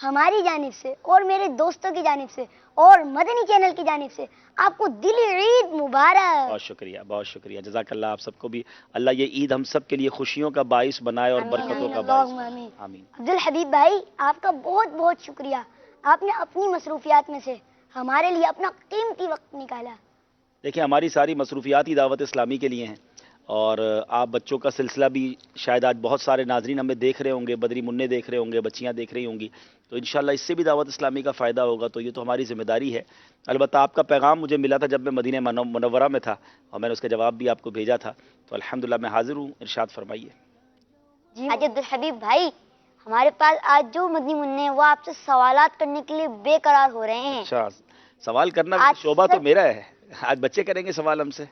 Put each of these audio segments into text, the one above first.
ہماری جانب سے اور میرے دوستوں کی جانب سے اور مدنی چینل کی جانب سے آپ کو دلی عید مبارک. بہت شکریہ، بہت شکریہ، جزاک اللہ آپ سب کو بھی. اللہ یہ عید ہم سب کے لیے خوشیوں کا باعث بنائے اور برکتوں کا باعث اللہم بنائے. آمین. آمین. عبدالحبیب بھائی آپ کا بہت بہت شکریہ. آپ نے اپنی مصروفیات میں سے ہمارے لیے اپنا قیمتی وقت نکالا. دیکھیں ہماری ساری مصروفیات ہی دعوت اسلامی کے لیے ہیں، اور آپ بچوں کا سلسلہ بھی شاید آج بہت سارے ناظرین ہمیں دیکھ رہے ہوں گے، بدری منع دیکھ رہے ہوں گے، بچیاں دیکھ رہی ہوں گی، تو انشاءاللہ اس سے بھی دعوت اسلامی کا فائدہ ہوگا. تو یہ تو ہماری ذمہ داری ہے. البتہ آپ کا پیغام مجھے ملا تھا جب میں مدینہ منورہ میں تھا، اور میں نے اس کا جواب بھی آپ کو بھیجا تھا، تو الحمدللہ میں حاضر ہوں. ارشاد فرمائیے. جی عبدالحبیب بھائی، ہمارے پاس آج جو مدنی منع ہیں وہ آپ سے سوالات کرنے کے لیے بے قرار ہو رہے ہیں. اچھا، سوال کرنا آج شعبہ تو سب- میرا ہے. آج بچے کریں گے سوال ہم سے.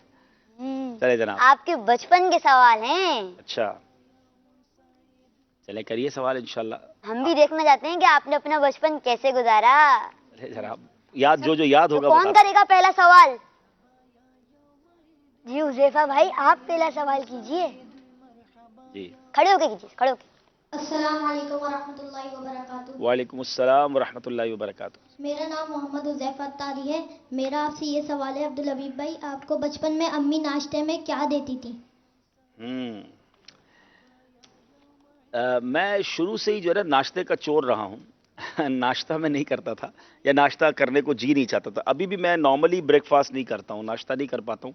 چلے جناب. آپ کے بچپن کے سوال ہیں. اچھا چلے کریے سوال انشاءاللہ. ہم بھی دیکھنا چاہتے ہیں کہ آپ نے اپنا بچپن کیسے گزارا. چلے جناب، یاد جو یاد تو ہوگا کون بتا. کرے گا پہلا سوال؟ جی حذیفہ بھائی آپ پہلا سوال کیجئے. جی. کھڑے ہو کے کیجئے، کھڑے ہو کے. السلام علیکم ورحمۃ اللہ وبرکاتہ. وعلیکم السلام ورحمۃ اللہ وبرکاتہ. میرا نام محمد حذیفہ اتاری ہے. میرا آپ سے یہ سوال ہے عبدالحبیب بھائی، آپ کو بچپن میں امی ناشتے میں کیا دیتی تھی؟ میں شروع سے ہی جو ہے نا ناشتے کا چور رہا ہوں. ناشتہ میں نہیں کرتا تھا، یا ناشتہ کرنے کو جی نہیں چاہتا تھا. ابھی بھی میں نارملی بریک فاسٹ نہیں کرتا ہوں، ناشتہ نہیں کر پاتا ہوں،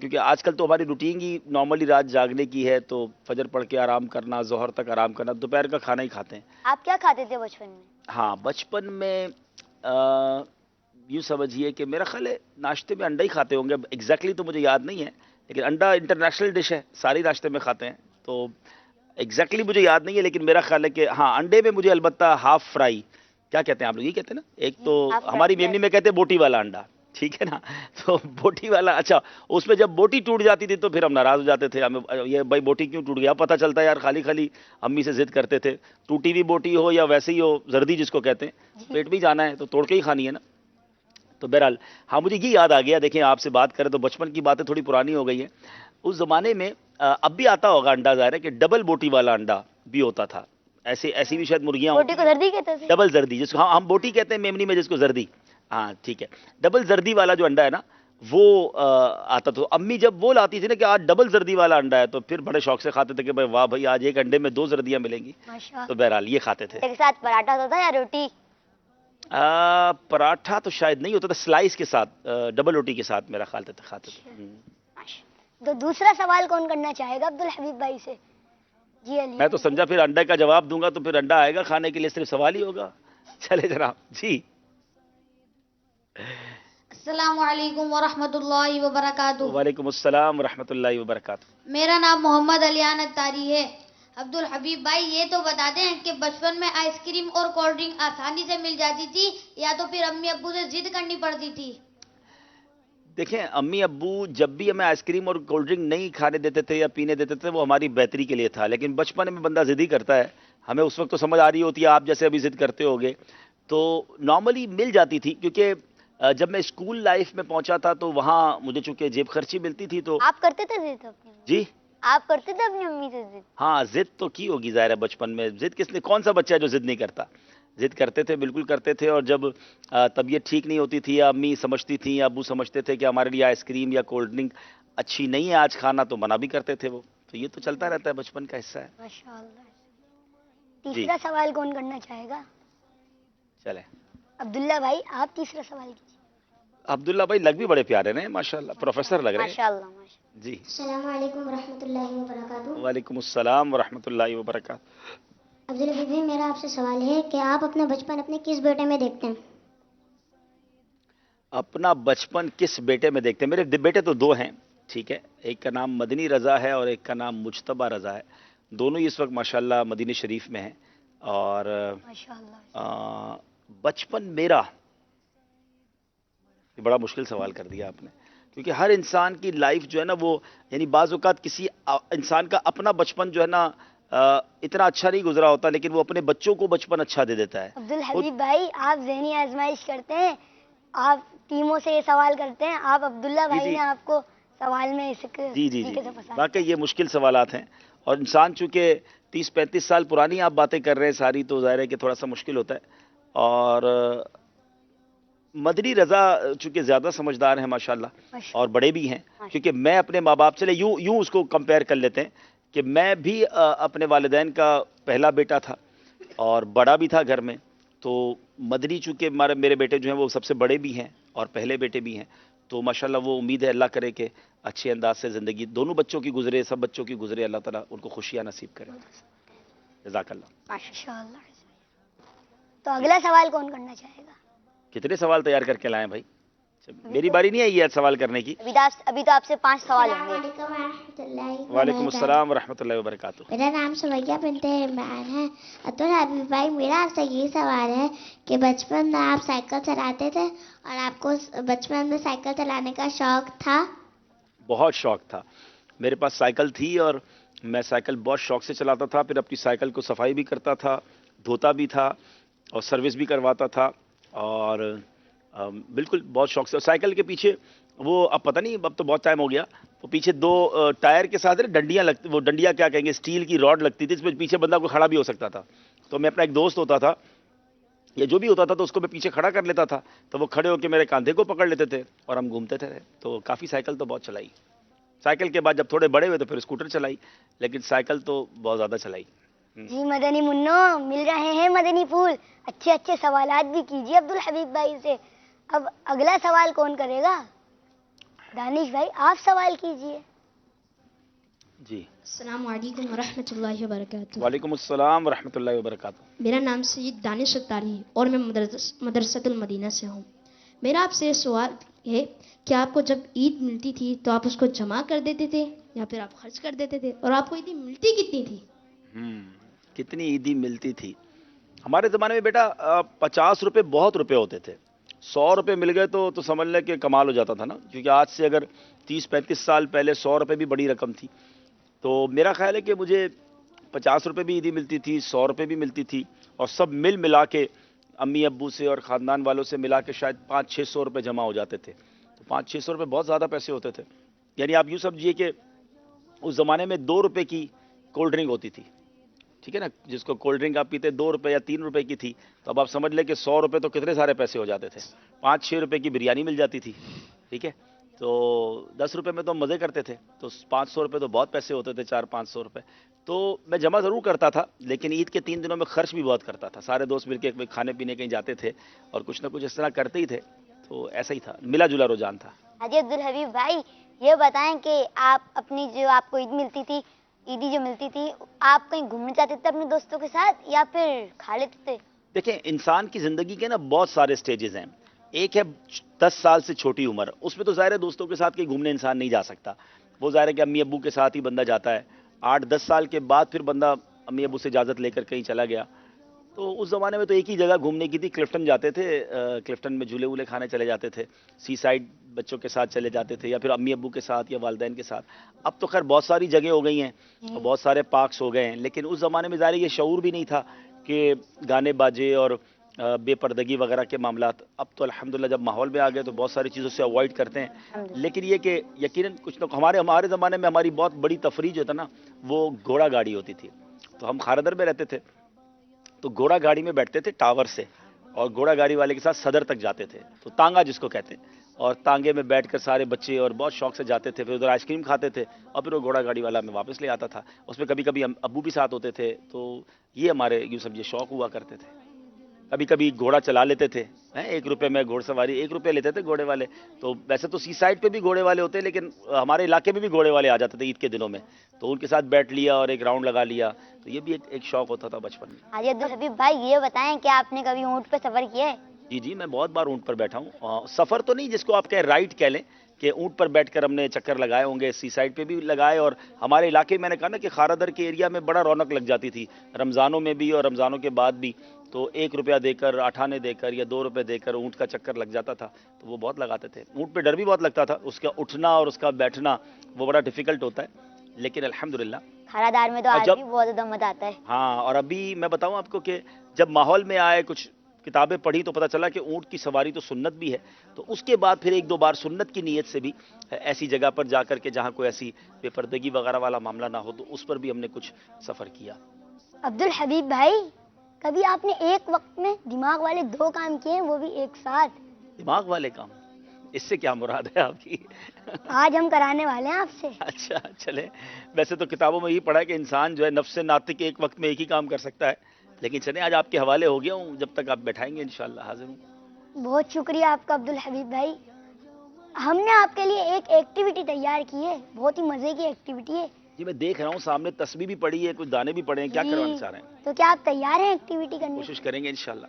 کیونکہ آج کل تو ہماری روٹین ہی نارملی رات جاگنے کی ہے. تو فجر پڑھ کے آرام کرنا، ظہر تک آرام کرنا، دوپہر کا کھانا ہی کھاتے ہیں. آپ کیا کھاتے تھے بچپن میں؟ ہاں بچپن میں یوں سمجھیے کہ میرا خیال ہے ناشتے میں انڈا ہی کھاتے ہوں گے. ایگزیکٹلی تو مجھے یاد نہیں ہے، لیکن انڈا انٹرنیشنل ڈش ہے، ساری ناشتے میں کھاتے ہیں. تو ایگزیکٹلی مجھے یاد نہیں ہے، لیکن میرا خیال ہے کہ ہاں انڈے میں مجھے البتہ ہاف فرائی، کیا کہتے ہیں آپ لوگ، یہ کہتے ہیں نا، ایک تو ہماری میمنی میں کہتے ہیں بوٹی والا انڈا، ٹھیک ہے نا. تو بوٹی والا، اچھا اس میں جب بوٹی ٹوٹ جاتی تھی تو پھر ہم ناراض ہو جاتے تھے. ہمیں یہ بھائی بوٹی کیوں ٹوٹ گیا، پتہ چلتا ہے یار خالی خالی امی سے ضد کرتے تھے. ٹوٹی ہوئی بوٹی ہو یا ویسے ہی ہو، زردی جس کو کہتے ہیں، پیٹ بھی جانا ہے تو توڑ کے ہی کھانی ہے نا. تو بہرحال ہاں مجھے یہ یاد آ گیا. دیکھیں آپ سے بات کریں تو بچپن کی باتیں تھوڑی پرانی ہو گئی ہیں. اس زمانے میں اب بھی آتا ہوگا انڈا، ظاہر ہے کہ ڈبل بوٹی والا انڈا بھی ہوتا تھا. ایسی بھی شاید مرغیاں بوٹی کو زردی کہتے تھے. ڈبل زردی، جس کو ہم بوٹی کہتے ہیں میمنی میں، جس کو زردی. ہاں ٹھیک ہے، ڈبل زردی والا جو انڈا ہے نا وہ آتا تھا. امی جب وہ لاتی تھی نا کہ آج ڈبل زردی والا انڈا ہے، تو پھر بڑے شوق سے کھاتے تھے کہ بھائی واہ بھائی آج ایک انڈے میں 2 زردیاں ملیں گی. ماشاء تو بہرحال یہ کھاتے تھے. کے ساتھ پراٹھا ہوتا تھا یا روٹی؟ پراٹھا تو شاید نہیں ہوتا تھا، سلائس کے ساتھ، ڈبل روٹی کے ساتھ میرا خیال تھا کھاتے تھے. تو دوسرا سوال کون کرنا چاہے گا عبدالحبیب بھائی سے؟ جی علی. میں تو سمجھا پھر انڈے کا جواب دوں گا تو پھر انڈا آئے گا کھانے کے لیے، صرف سوال ہی ہوگا. چلے جناب. جی. السلام علیکم ورحمۃ اللہ وبرکاتہ. وعلیکم السلام ورحمۃ اللہ وبرکاتہ. میرا نام محمد علیان اتاری ہے. عبدالحبیب بھائی یہ تو بتا دیں کہ بچپن میں آئس کریم اور کولڈ ڈرنک آسانی سے مل جاتی تھی یا تو پھر امی ابو سے ضد کرنی پڑتی تھی؟ دیکھیں امی ابو جب بھی ہمیں آئس کریم اور کولڈ ڈرنک نہیں کھانے دیتے تھے یا پینے دیتے تھے وہ ہماری بہتری کے لیے تھا. لیکن بچپن میں بندہ ضد ہی کرتا ہے. ہمیں اس وقت تو سمجھ آ رہی ہوتی ہے، آپ جیسے ابھی ضد کرتے ہوگے، تو نارملی مل جاتی تھی. کیونکہ جب میں اسکول لائف میں پہنچا تھا تو وہاں مجھے چونکہ جیب خرچی ملتی تھی تو آپ کرتے تھے ضد اپنی امی؟ جی آپ کرتے تھے اپنی امی سے ضد؟ ہاں ضد تو کی ہوگی ظاہر ہے. بچپن میں ضد کس نے، کون سا بچہ ہے جو ضد نہیں کرتا. ضد کرتے تھے، بالکل کرتے تھے. اور جب طبیعت ٹھیک نہیں ہوتی تھی یا امی سمجھتی تھیں یا ابو سمجھتے تھے کہ ہمارے لیے آئس کریم یا کولڈ ڈرنک اچھی نہیں ہے آج کھانا، تو منع بھی کرتے تھے وہ. تو یہ تو چلتا رہتا ہے، بچپن کا حصہ ہے. ماشاء اللہ. تیسرا سوال کون کرنا چاہے گا؟ چلے عبداللہ بھائی آپ تیسرا سوال کیجیے. عبداللہ بھائی لگ بھی بڑے پیارے ہیں ماشاءاللہ، پروفیسر لگ رہے ہیں. ماشاء اللہ ماشاء جی. السلام علیکم ورحمۃ اللہ وبرکاتہ. وعلیکم السلام ورحمۃ اللہ وبرکاتہ. عبدالحبیب بھائی میرا آپ سے سوال ہے کہ آپ اپنا بچپن اپنے کس بیٹے میں دیکھتے ہیں؟ اپنا بچپن کس بیٹے میں دیکھتے ہیں؟ میرے بیٹے تو 2 ہیں، ٹھیک ہے. ایک کا نام مدنی رضا ہے اور ایک کا نام مجتبہ رضا ہے. دونوں ہی اس وقت ماشاءاللہ مدینہ شریف میں ہیں. اور ماشاء اللہ. بچپن میرا، یہ بڑا مشکل سوال کر دیا آپ نے، کیونکہ ہر انسان کی لائف جو ہے نا وہ، یعنی بعض اوقات کسی انسان کا اپنا بچپن جو ہے نا اتنا اچھا نہیں گزرا ہوتا، لیکن وہ اپنے بچوں کو بچپن اچھا دے دیتا ہے. عبدالحبیب بھائی آپ ذہنی آزمائش کرتے ہیں، آپ ٹیموں سے یہ سوال کرتے ہیں، آپ عبداللہ بھائی نے آپ کو سوال میں جی جی جی واقعی یہ مشکل سوالات ہیں. اور انسان چونکہ 30-35 سال پرانی آپ باتیں کر رہے ہیں ساری، تو ظاہر ہے کہ تھوڑا سا مشکل ہوتا ہے. اور مدنی رضا چونکہ زیادہ سمجھدار ہیں ماشاءاللہ اور بڑے بھی ہیں، کیونکہ میں اپنے ماں باپ سے یوں اس کو کمپیئر کر لیتے ہیں کہ میں بھی اپنے والدین کا پہلا بیٹا تھا اور بڑا بھی تھا گھر میں. تو مدنی چونکہ میرے بیٹے جو ہیں وہ سب سے بڑے بھی ہیں اور پہلے بیٹے بھی ہیں، تو ماشاءاللہ وہ امید ہے اللہ کرے کہ اچھے انداز سے زندگی دونوں بچوں کی گزرے، سب بچوں کی گزرے، اللہ تعالیٰ ان کو خوشیاں نصیب کرے. جزاک اللہ. ماشاءاللہ. تو اگلا سوال کون کرنا چاہے گا؟ کتنے سوال تیار کر کے لائیں بھائی؟ میری باری نہیں آئی ہے سوال کرنے کی. ابھی تو آپ سے 5 سوال ہوں گے. السلام علیکم ورحمۃ اللہ. وعلیکم السلام ورحمۃ اللہ وبرکاتہ. میرا نام سمیہ بنت عمران ہے. عبدالحبیب بھائی، میرا آپ سے یہ سوال ہے کہ بچپن میں آپ سائیکل چلاتے تھے اور آپ کو بچپن میں سائیکل چلانے کا شوق تھا؟ بہت شوق تھا. میرے پاس سائیکل تھی اور میں سائیکل بہت شوق سے چلاتا تھا. پھر اپنی سائیکل کو صفائی بھی کرتا تھا، دھوتا بھی تھا اور سروس بھی کرواتا تھا. اور بالکل بہت شوق سے. اور سائیکل کے پیچھے وہ اب پتہ نہیں، اب تو بہت ٹائم ہو گیا، وہ پیچھے 2 ٹائر کے ساتھ ڈنڈیاں لگتی، وہ ڈنڈیاں کیا کہیں گے، اسٹیل کی راڈ لگتی تھی، اس پہ پیچھے بندہ کو کھڑا بھی ہو سکتا تھا. تو میں اپنا ایک دوست ہوتا تھا یا جو بھی ہوتا تھا تو اس کو میں پیچھے کھڑا کر لیتا تھا، تو وہ کھڑے ہو کے میرے کاندھے کو پکڑ لیتے تھے اور ہم گھومتے تھے. تو کافی سائیکل تو بہت چلائی. سائیکل کے بعد جب تھوڑے بڑے ہوئے تو پھر اسکوٹر چلائی، لیکن سائیکل تو بہت زیادہ چلائی. جی مدنی منو، مل رہے ہیں مدنی پھول. اچھے سوالات بھی کیجیے عبدالحبیب بھائی سے. اب اگلا سوال کون کرے گا؟ دانش بھائی آپ سوال کیجیے. جی. السلام علیکم ورحمۃ اللہ وبرکاتہ. وعلیکم السلام ورحمۃ اللہ وبرکاتہ. میرا نام سید دانش ستاری ہے اور میں مدرسۃ المدینہ سے ہوں. میرا آپ سے سوال ہے کہ آپ کو جب عید ملتی تھی تو آپ اس کو جمع کر دیتے تھے یا پھر آپ خرچ کر دیتے تھے، اور آپ کو عیدی ملتی کتنی تھی؟ کتنی عیدی ملتی تھی؟ ہمارے زمانے میں بیٹا 50 روپے بہت روپے ہوتے تھے. 100 روپے مل گئے تو سمجھ لے کہ کمال ہو جاتا تھا نا، کیونکہ آج سے اگر 30-35 سال پہلے 100 روپے بھی بڑی رقم تھی. تو میرا خیال ہے کہ مجھے 50 روپے بھی عیدی ملتی تھی، 100 روپے بھی ملتی تھی، اور سب ملا کے امی ابو سے اور خاندان والوں سے ملا کے شاید 500-600 روپے جمع ہو جاتے تھے. تو 500-600 روپے بہت زیادہ پیسے ہوتے تھے. یعنی آپ یوں سمجھیے کہ اس زمانے میں 2 روپے کی کولڈ ڈرنک ہوتی تھی، ٹھیک ہے نا، جس کو کولڈ ڈرنک آپ پیتے 2 روپے یا 3 روپے کی تھی. تو اب آپ سمجھ لیں کہ 100 روپے تو کتنے سارے پیسے ہو جاتے تھے. 5-6 روپے کی بریانی مل جاتی تھی، ٹھیک ہے. تو 10 روپے میں تو ہم مزے کرتے تھے. تو 500 روپے تو بہت پیسے ہوتے تھے، 400-500 روپے. تو میں جمع ضرور کرتا تھا، لیکن عید کے 3 دنوں میں خرچ بھی بہت کرتا تھا. سارے دوست مل کے کھانے پینے کہیں جاتے تھے اور کچھ نہ کچھ اس طرح کرتے ہی تھے. تو ایسا ہی تھا، ملا جلا رجحان تھا. حاجی عبدالحبیب بھائی یہ بتائیں کہ آپ اپنی جو آپ کو عید ملتی تھی، عیدی جو ملتی تھی، آپ کہیں گھومنے جاتے تھے اپنے دوستوں کے ساتھ یا پھر کھا لیتے تھے؟ دیکھیں، انسان کی زندگی کے نا بہت سارے سٹیجز ہیں. ایک ہے 10 سال سے چھوٹی عمر، اس میں تو ظاہر ہے دوستوں کے ساتھ کہیں گھومنے انسان نہیں جا سکتا. وہ ظاہر ہے کہ امی ابو کے ساتھ ہی بندہ جاتا ہے. 8-10 سال کے بعد پھر بندہ امی ابو سے اجازت لے کر کہیں چلا گیا. تو اس زمانے میں تو ایک ہی جگہ گھومنے کی تھی، کلفٹن جاتے تھے. کلفٹن میں جھولے وولے کھانے چلے جاتے تھے، سی سائڈ بچوں کے ساتھ چلے جاتے تھے یا پھر امی ابو کے ساتھ یا والدین کے ساتھ. اب تو خیر بہت ساری جگہ ہو گئی ہیں اور بہت سارے پارکس ہو گئے ہیں، لیکن اس زمانے میں ظاہر یہ شعور بھی نہیں تھا کہ گانے باجے اور بے پردگی وغیرہ کے معاملات. اب تو الحمدللہ جب ماحول میں آ گئے تو بہت ساری چیزوں سے اوائڈ کرتے ہیں. لیکن یہ کہ یقیناً کچھ نہ ہمارے زمانے میں ہماری بہت بڑی تفریح جو تھا نا وہ گھوڑا گاڑی ہوتی تھی. تو ہم خاردر میں رہتے تھے تو گھوڑا گاڑی میں بیٹھتے تھے ٹاور سے، اور گھوڑا گاڑی والے کے ساتھ صدر تک جاتے تھے. تو تانگا جس کو کہتے ہیں، اور تانگے میں بیٹھ کر سارے بچے اور بہت شوق سے جاتے تھے. پھر ادھر آئس کریم کھاتے تھے اور پھر وہ گھوڑا گاڑی والا ہمیں واپس لے آتا تھا. اس میں کبھی کبھی ابو بھی ساتھ ہوتے تھے. تو یہ ہمارے یوں سمجھے شوق ہوا کرتے تھے. کبھی کبھی گھوڑا چلا لیتے تھے. 1 روپے میں گھوڑ سواری 1 روپے لیتے تھے گھوڑے والے. تو ویسے تو سی سائڈ پہ بھی گھوڑے والے ہوتے ہیں، لیکن ہمارے علاقے میں بھی گھوڑے والے آ جاتے تھے عید کے دنوں میں. تو ان کے ساتھ بیٹھ لیا اور ایک راؤنڈ لگا لیا. تو یہ بھی ایک شوق ہوتا تھا بچپن میں. حاجی عبدالحبیب بھائی یہ بتائیں کہ آپ نے کبھی اونٹ پہ سفر کیا ہے؟ جی میں بہت بار اونٹ پر بیٹھا ہوں. سفر تو نہیں، جس کو آپ کہیں رائڈ کہہ لیں، کہ اونٹ پر بیٹھ کر ہم نے چکر لگائے ہوں گے. سی سائڈ پہ بھی لگائے، اور ہمارے علاقے میں نے کہا نا کہ خاردر کے ایریا میں بڑا رونق لگ جاتی تھی رمضانوں میں بھی اور رمضانوں کے بعد بھی. تو 1 روپیہ دے کر، 8 آنے دے کر یا 2 روپے دے کر اونٹ کا چکر لگ جاتا تھا. تو وہ بہت لگاتے تھے. اونٹ پہ ڈر بھی بہت لگتا تھا، اس کا اٹھنا اور اس کا بیٹھنا وہ بڑا ڈیفیکلٹ ہوتا ہے، لیکن الحمدللہ کھارا دار میں تو آج بھی بہت زیادہ مزہ آتا ہے. ہاں. اور ابھی میں بتاؤں آپ کو کہ جب ماحول میں آئے، کچھ کتابیں پڑھی تو پتہ چلا کہ اونٹ کی سواری تو سنت بھی ہے. تو اس کے بعد پھر 1-2 بار سنت کی نیت سے بھی ایسی جگہ پر جا کر کے جہاں کوئی ایسی بے پردگی وغیرہ والا معاملہ نہ ہو، تو اس پر بھی ہم نے کچھ سفر کیا. عبد الحبیب بھائی، کبھی آپ نے ایک وقت میں دماغ والے 2 کام کیے ہیں، وہ بھی ایک ساتھ؟ دماغ والے کام، اس سے کیا مراد ہے آپ کی؟ آج ہم کرانے والے ہیں آپ سے۔ اچھا چلے، ویسے تو کتابوں میں یہ پڑھا ہے کہ انسان جو ہے نفس ناطق ایک وقت میں ایک ہی کام کر سکتا ہے، لیکن چلیں آج آپ کے حوالے ہو گیا ہوں، جب تک آپ بیٹھائیں گے انشاءاللہ حاضر ہوں۔ بہت شکریہ آپ کا عبد الحبیب بھائی۔ ہم نے آپ کے لیے ایک ایکٹیویٹی تیار کی ہے، بہت ہی مزے کی ایکٹیویٹی ہے۔ جی میں دیکھ رہا ہوں سامنے تسبیح بھی پڑی ہے، کچھ دانے بھی پڑے ہیں، کیا کروانا چاہ رہے ہیں؟ تو کیا آپ تیار ہیں ایکٹیویٹی کرنے؟ کوشش کریں گے انشاءاللہ۔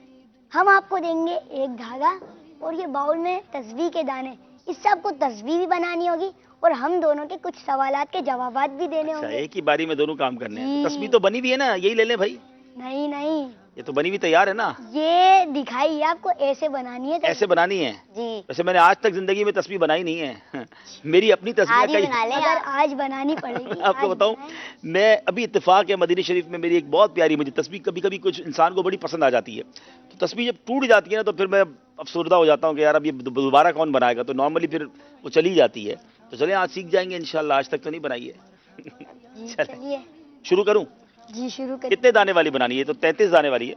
ہم آپ کو دیں گے ایک دھاگا اور یہ باؤل میں تسبیح کے دانے، اس سے آپ کو تسبیح بھی بنانی ہوگی اور ہم دونوں کے کچھ سوالات کے جوابات بھی دینے اچھا ہوں گے۔ ایک ہی باری میں دونوں کام کرنے ہیں؟ جی۔ تسبیح تو بنی ہوئی ہے نا، یہی لے لیں بھائی، نہیں نہیں، یہ تو بنی ہوئی تیار ہے نا، یہ دکھائیے آپ کو ایسے بنانی ہے ایسے بنانی ہے؟ جی، ویسے میں نے آج تک زندگی میں تسبیح بنائی نہیں ہے، میری اپنی تسبیح کئی، اگر آج بنانی پڑے گی۔ آپ کو بتاؤں میں ابھی اتفاق ہے مدینہ شریف میں میری ایک بہت پیاری مجھے تسبیح کبھی کبھی کچھ انسان کو بڑی پسند آ جاتی ہے، تو تسبیح جب ٹوٹ جاتی ہے نا تو پھر میں افسردہ ہو جاتا ہوں کہ یار اب یہ دوبارہ کون بنائے گا، تو نارملی پھر وہ چلی جاتی ہے، تو چلیں آج سیکھ جائیں گے انشاءاللہ، آج تک تو نہیں بنائی ہے۔ چلیے شروع کروں؟ جی شروع کریے۔ کتنے دانے والی بنانی ہے؟ تو 33 دانے والی ہے،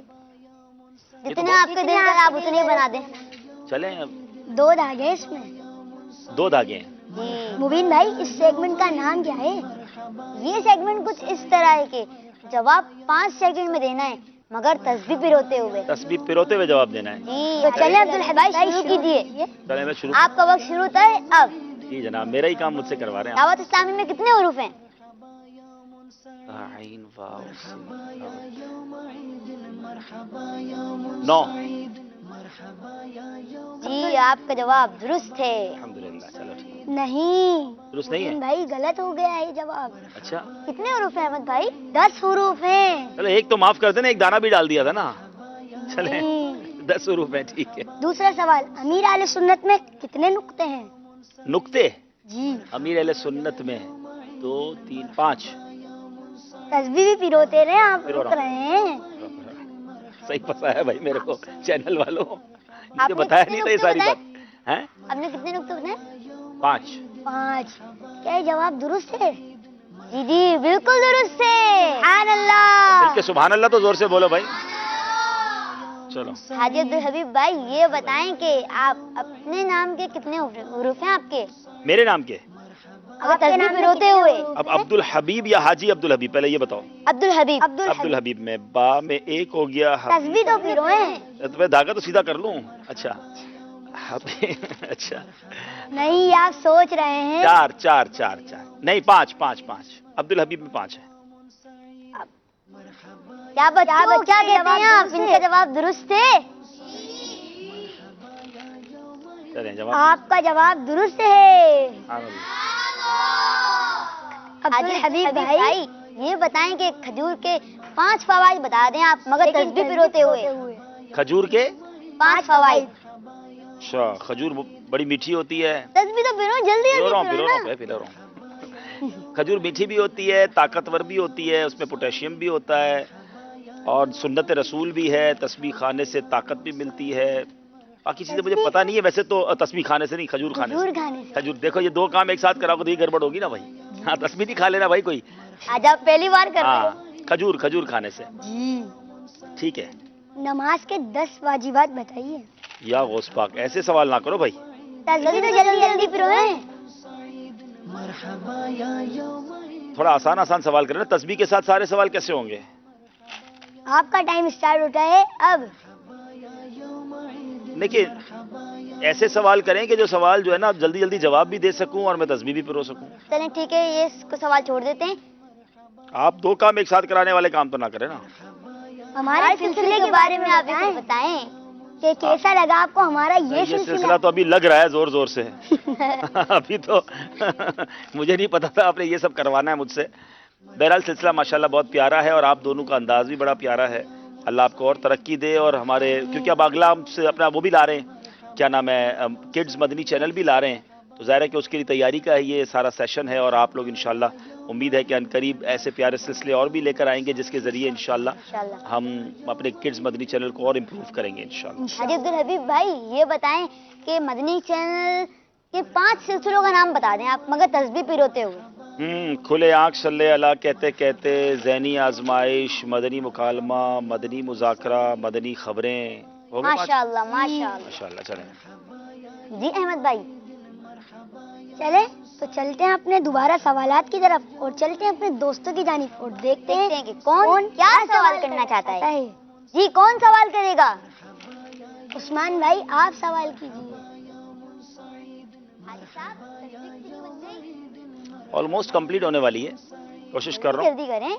جتنے آپ کے دل کا آپ اتنے بنا دیں۔ چلیں اب 2 دھاگے اس میں۔ 2 دھاگے ہیں۔ مبین بھائی، اس سیگمنٹ کا نام کیا ہے؟ یہ سیگمنٹ کچھ اس طرح ہے کہ جواب 5 سیکنڈ میں دینا ہے، مگر تسبیح پروتے ہوئے۔ تسبیح پروتے ہوئے جواب دینا ہے؟ تو چلیں عبد الحبیب بھائی شروع کیجیے۔ چلیں میں شروع، آپ کا وقت شروع ہوتا ہے اب۔ جی جناب، میرا ہی کام مجھ سے کروا رہے ہیں دعوت اسلامی میں کتنے حروف ہیں؟ آپ۔ عین واو سین۔ 9۔ جی آپ کا جواب درست ہے۔ الحمدللہ، چلو ٹھیک ہے۔ نہیں درست نہیں ہے؟ مبین بھائی غلط ہو گیا ہے یہ جواب۔ اچھا کتنے حروف ہیں احمد بھائی؟ 10 حروف ہیں۔ چلو ایک تو معاف کر دینا، ایک دانہ بھی ڈال دیا تھا نا، چلیں نہیں۔ 10 حروف ہیں، ٹھیک ہے۔ دوسرا سوال، امیر اہل سنت میں کتنے نقطے ہیں؟ نقطے جی امیر اہل سنت میں 2 3 5۔ تسبیح بھی پیروتے رہے، آپ پیرو رک رہا ہوں۔ رہے ہیں۔ صحیح پتا ہے بھائی میرے کو، چینل والوں آپ مجھے نے بتایا کتنے نہیں تھا یہ نقطے ساری بتائے؟ بات ہیں۔ آپ نے کتنے نقطے بتائے؟ 5۔ 5۔ کیا یہ جواب درست ہے؟ جی جی بالکل درست ہے۔ سبحان اللہ۔ مل کے سبحان اللہ تو زور سے بولو بھائی، چلو۔ حاجی عبد الحبیب بھائی یہ بتائیں کہ آپ اپنے نام کے کتنے حروف ہیں آپ کے؟ میرے نام کے اگر تسبیح پروتے ہوئے؟ اب عبد الحبیب یا حاجی عبد الحبیب، پہلے یہ بتاؤ۔ عبد الحبیب۔ عبد الحبیب میں با میں 1 ہو گیا، تسبیح تو پیروئے ہیں۔ تو میں دھاگا تو سیدھا کر لوں۔ اچھا اچھا نہیں آپ سوچ رہے ہیں۔ 4 نہیں 5 عبد الحبیب میں 5 ہے۔ کیا بچوں کیا کہتے ہیں آپ؟ ان کا جواب درست ہے۔ چلیں جواب آپ کا جواب درست ہے۔ سبحان اللہ۔ عبد الحبیب بھائی یہ بتائیں کہ کھجور کے 5 فوائد بتا دیں آپ، مگر تسبیح پروتے ہوئے۔ کھجور کے 5 فوائد۔ اچھا، کھجور بڑی میٹھی ہوتی ہے، تسبیح تو پھرو جلدی پھر رہا جلدی ہوں پھر رہا ہوں۔ کھجور میٹھی بھی ہوتی ہے، طاقتور بھی ہوتی ہے، اس میں پوٹیشیم بھی ہوتا ہے، اور سنت رسول بھی ہے، تسبیح کھانے سے طاقت بھی ملتی ہے۔ باقی چیزیں مجھے پتہ نہیں ہے، ویسے تو تسبیح کھانے سے نہیں، کھجور کھانے کھجور سے۔ کھانے سے۔ کھجور دیکھو یہ 2 کام ایک ساتھ کراؤ تو یہ گڑبڑ ہوگی نا بھائی۔ ہاں تسبیح نہیں کھا لینا بھائی کوئی، آج آپ پہلی بار کر رہے ہاں ہیں۔ کھجور کھانے سے، جی ٹھیک ہے۔ نماز کے 10 واجبات بتائیے۔ یا غوث پاک ایسے سوال نہ کرو بھائی، تسبیح تو جلدی جلدی پھرویں۔ تھوڑا آسان سوال کریں نا، تسبیح کے ساتھ سارے سوال کیسے ہوں گے؟ آپ کا ٹائم اسٹارٹ ہوتا ہے اب۔ دیکھیے ایسے سوال کریں کہ جو سوال جو ہے نا جلدی جلدی جواب بھی دے سکوں اور میں تسبیح بھی پرو سکوں۔ چلیں ٹھیک ہے، یہ اس کو سوال چھوڑ دیتے ہیں۔ آپ 2 کام ایک ساتھ کرانے والے کام تو نہ کریں نا۔ ہمارے سلسلے کے بارے میں آپ بھی بتائیں کہ کیسا لگا آپ کو ہمارا یہ سلسلہ تو ابھی لگ رہا ہے زور سے ابھی تو مجھے نہیں پتا تھا آپ نے یہ سب کروانا ہے مجھ سے۔ بہرحال سلسلہ ماشاءاللہ بہت پیارا ہے اور آپ دونوں کا انداز بھی بڑا پیارا ہے، اللہ آپ کو اور ترقی دے۔ اور ہمارے کیونکہ اب اگلا ہم سے اپنا وہ بھی لا رہے ہیں، کیا نام ہے، کڈز مدنی چینل بھی لا رہے ہیں، تو ظاہر ہے کہ اس کے لیے تیاری کا ہے یہ سارا سیشن ہے، اور آپ لوگ انشاءاللہ امید ہے کہ عنقریب ایسے پیارے سلسلے اور بھی لے کر آئیں گے جس کے ذریعے انشاءاللہ ہم اپنے کڈز مدنی چینل کو اور امپروو کریں گے انشاءاللہ۔ حاجی عبد الحبیب بھائی یہ بتائیں کہ مدنی چینل کے 5 سلسلوں کا نام بتا دیں آپ، مگر تسبیح پروتے ہوئے۔ کھلے آنکھ صلی اللہ کہتے کہتے ذہنی آزمائش، مدنی مکالمہ، مدنی مذاکرہ، مدنی خبریں ہو گئے ماشاء اللہ ماشاء اللہ. ماشاء اللہ. چلیں جی احمد بھائی چلے تو چلتے ہیں اپنے دوبارہ سوالات کی طرف اور چلتے ہیں اپنے دوستوں کی جانب اور دیکھتے ہیں کہ کون کیا سوال کرنا چاہتا ہے. جی کون سوال کرے گا؟ عثمان بھائی آپ سوال کیجیے. آلموسٹ کمپلیٹ ہونے والی ہے، کوشش کر رہا ہوں. جلدی کریں.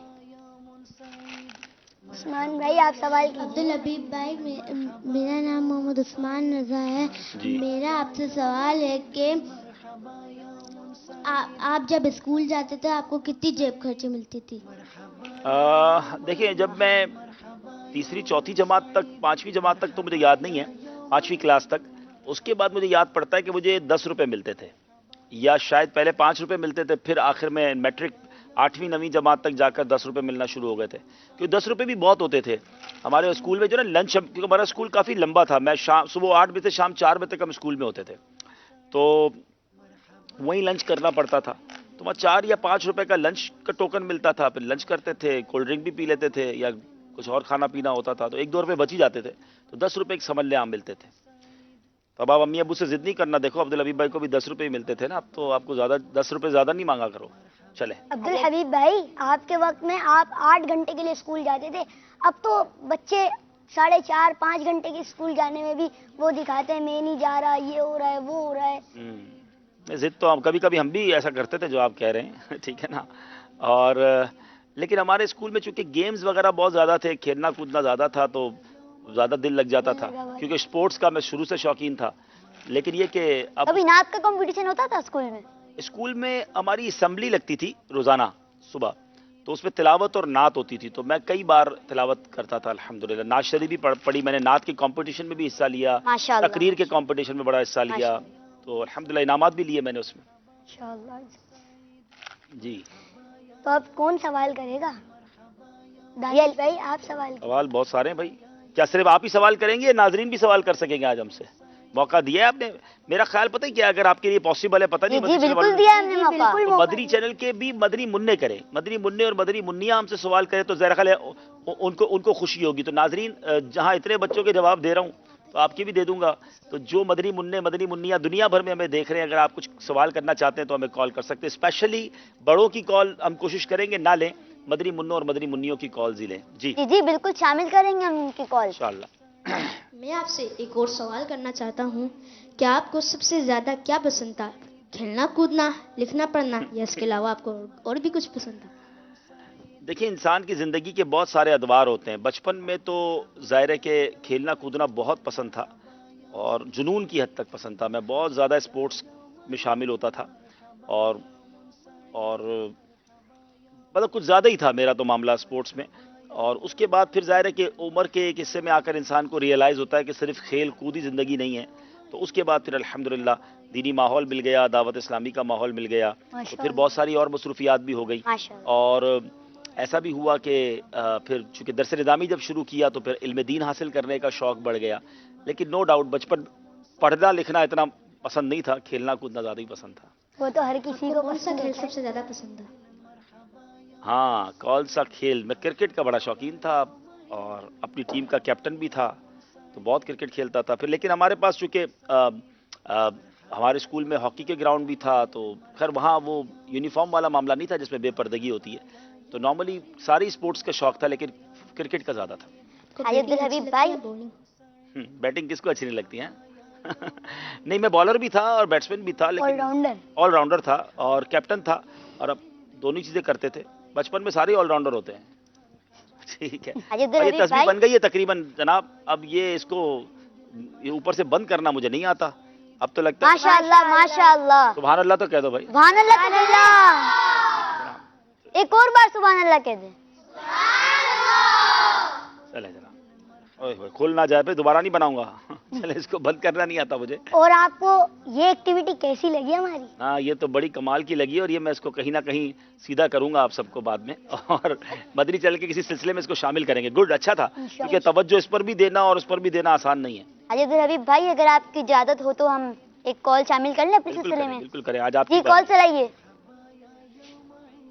عثمان بھائی آپ سوال کیجیے. عبدالحبیب بھائی میرا نام محمد عثمان رضا ہے. جی. میرا آپ سے سوال ہے کہ آپ جب اسکول جاتے تھے آپ کو کتنی جیب خرچی ملتی تھی؟ دیکھیں جب میں تیسری چوتھی جماعت تک، پانچویں جماعت تک تو مجھے یاد نہیں ہے، پانچویں کلاس تک، اس کے بعد مجھے یاد پڑتا ہے کہ مجھے 10 روپے ملتے تھے، یا شاید پہلے 5 روپے ملتے تھے، پھر آخر میں میٹرک 8ویں 9ویں جماعت تک جا کر 10 روپے ملنا شروع ہو گئے تھے. کیونکہ 10 روپے بھی بہت ہوتے تھے ہمارے اسکول میں جو نا لنچ، کیونکہ ہمارا اسکول کافی لمبا تھا. میں صبح 8 بجے سے شام 4 بجے تک ہم اسکول میں ہوتے تھے، تو وہیں لنچ کرنا پڑتا تھا. تو وہاں 4 یا 5 روپے کا لنچ کا ٹوکن ملتا تھا. پھر لنچ کرتے تھے، کولڈ ڈرنک بھی پی لیتے تھے یا کچھ اور کھانا پینا ہوتا تھا، تو 1-2 روپے بچ ہی جاتے تھے. تو 10 روپے ایک سمجھ لیں عام ملتے تھے. تو اب آپ امی ابو سے ضد نہیں کرنا. دیکھو عبدالحبیب بھائی کو بھی 10 روپے ہی ملتے تھے نا، اب تو آپ کو زیادہ 10 روپے زیادہ نہیں مانگا کرو. چلے عبدالحبیب بھائی آپ کے وقت میں آپ 8 گھنٹے کے لیے اسکول جاتے تھے، اب تو بچے 4.5-5 گھنٹے کے اسکول جانے میں بھی وہ دکھاتے ہیں میں نہیں جا رہا، یہ ہو رہا ہے وہ ہو رہا ہے. ضد تو کبھی کبھی ہم بھی ایسا کرتے تھے جو آپ کہہ رہے ہیں ٹھیک ہے نا. اور لیکن ہمارے اسکول میں چونکہ گیمز وغیرہ بہت زیادہ تھے، کھیلنا کودنا زیادہ تھا، تو زیادہ دل لگ جاتا تھا، کیونکہ اسپورٹس کا میں شروع سے شوقین تھا. لیکن یہ کہ اب کبھی نعت کا کمپٹیشن ہوتا تھا اسکول میں ہماری اسمبلی لگتی تھی روزانہ صبح، تو اس میں تلاوت اور نعت ہوتی تھی، تو میں کئی بار تلاوت کرتا تھا الحمدللہ. نعت شریف بھی پڑھی میں نے، نعت کے کمپٹیشن میں بھی حصہ لیا، ماشاءاللہ. تقریر کے کمپٹیشن میں بڑا حصہ لیا، تو الحمدللہ انعامات بھی لیے میں نے اس میں. جی تو اب کون سوال کرے گا؟ دانیال بھائی آپ سوال کیجیے. سوال بہت سارے ہیں بھائی. کیا صرف آپ ہی سوال کریں گے یا ناظرین بھی سوال کر سکیں گے؟ آج ہم سے موقع دیا ہے آپ نے. میرا خیال پتہ ہے کیا، اگر آپ کے لیے پاسبل ہے، پتہ نہیں جی بالکل دیا ہم نے موقع. تو مدنی چینل کے بھی مدنی منع کریں، مدنی منع اور مدنی منیا ہم سے سوال کریں تو ظاہر خیال ہے ان کو خوشی ہوگی. تو ناظرین جہاں اتنے بچوں کے جواب دے رہا ہوں تو آپ کی بھی دے دوں گا. تو جو مدنی منع مدنی منیا دنیا بھر میں ہمیں دیکھ رہے ہیں، اگر آپ کچھ سوال کرنا چاہتے ہیں تو ہمیں کال کر سکتے ہیں. اسپیشلی بڑوں کی کال ہم کوشش کریں گے نہ لیں، مدنی منوں اور مدنی منیوں کی کالز ہی لیں. جی جی بالکل شامل کریں گے ہم ان کی کال. انشاءاللہ. میں آپ سے ایک اور سوال کرنا چاہتا ہوں کہ آپ کو سب سے زیادہ کیا پسند تھا؟ کھیلنا کودنا، لکھنا پڑھنا، یا اس کے علاوہ آپ کو اور بھی کچھ پسند تھا؟ دیکھیں انسان کی زندگی کے بہت سارے ادوار ہوتے ہیں. بچپن میں تو ظاہر ہے کہ کھیلنا کودنا بہت پسند تھا اور جنون کی حد تک پسند تھا. میں بہت زیادہ اسپورٹس میں شامل ہوتا تھا اور مطلب کچھ زیادہ ہی تھا میرا تو معاملہ اسپورٹس میں. اور اس کے بعد پھر ظاہر ہے کہ عمر کے ایک حصے میں آ کر انسان کو ریئلائز ہوتا ہے کہ صرف کھیل کود ہی زندگی نہیں ہے. تو اس کے بعد پھر الحمدللہ دینی ماحول مل گیا، دعوت اسلامی کا ماحول مل گیا، تو پھر بہت ساری اور مصروفیات بھی ہو گئی. اور ایسا بھی ہوا کہ پھر چونکہ درس نظامی جب شروع کیا تو پھر علم دین حاصل کرنے کا شوق بڑھ گیا. لیکن نو ڈاؤٹ بچپن پڑھنا لکھنا اتنا پسند نہیں تھا، کھیلنا کودنا زیادہ ہی پسند تھا. وہ تو ہر کسی کو کون سا کھیل سب سے زیادہ پسند ہے؟ ہاں کون سا کھیل، میں کرکٹ کا بڑا شوقین تھا اور اپنی ٹیم کا کیپٹن بھی تھا، تو بہت کرکٹ کھیلتا تھا. پھر لیکن ہمارے پاس چونکہ ہمارے اسکول میں ہاکی کے گراؤنڈ بھی تھا، تو خیر وہاں وہ یونیفارم والا معاملہ نہیں تھا جس میں بے پردگی ہوتی ہے. تو نارملی ساری اسپورٹس کا شوق تھا لیکن کرکٹ کا زیادہ تھا. عبدالحبیب بھائی بیٹنگ کس کو اچھی نہیں لگتی ہے؟ نہیں میں بالر بھی تھا اور بیٹسمین بھی تھا، لیکن آل راؤنڈر تھا اور کیپٹن تھا، اور اب دونوں چیزیں کرتے تھے. بچپن میں سارے آل راؤنڈر ہوتے ہیں. ٹھیک ہے، یہ تصویر بن گئی ہے تقریباً جناب. اب یہ اس کو اوپر سے بند کرنا مجھے نہیں آتا. اب تو لگتا ہے ماشاءاللہ ماشاءاللہ سبحان اللہ تو کہہ دو بھائی. سبحان اللہ. ایک اور بار سبحان اللہ کہہ دیں. چلے جناب، کھل نہ جائے پہ دوبارہ نہیں بناؤں گا. چلے اس کو بند کرنا نہیں آتا مجھے. اور آپ کو یہ ایکٹیویٹی کیسی لگی ہماری؟ ہاں یہ تو بڑی کمال کی لگی، اور یہ میں اس کو کہیں نہ کہیں سیدھا کروں گا آپ سب کو بعد میں، اور مدنی چینل کے کسی سلسلے میں اس کو شامل کریں گے. گڈ، اچھا تھا، کیونکہ توجہ اس پر بھی دینا اور اس پر بھی دینا آسان نہیں ہے. عبدالحبیب بھائی اگر آپ کی اجازت ہو تو ہم ایک کال شامل کر لیں اپنے سلسلے میں. بالکل کریں. آج آپ جی کال چلائیے.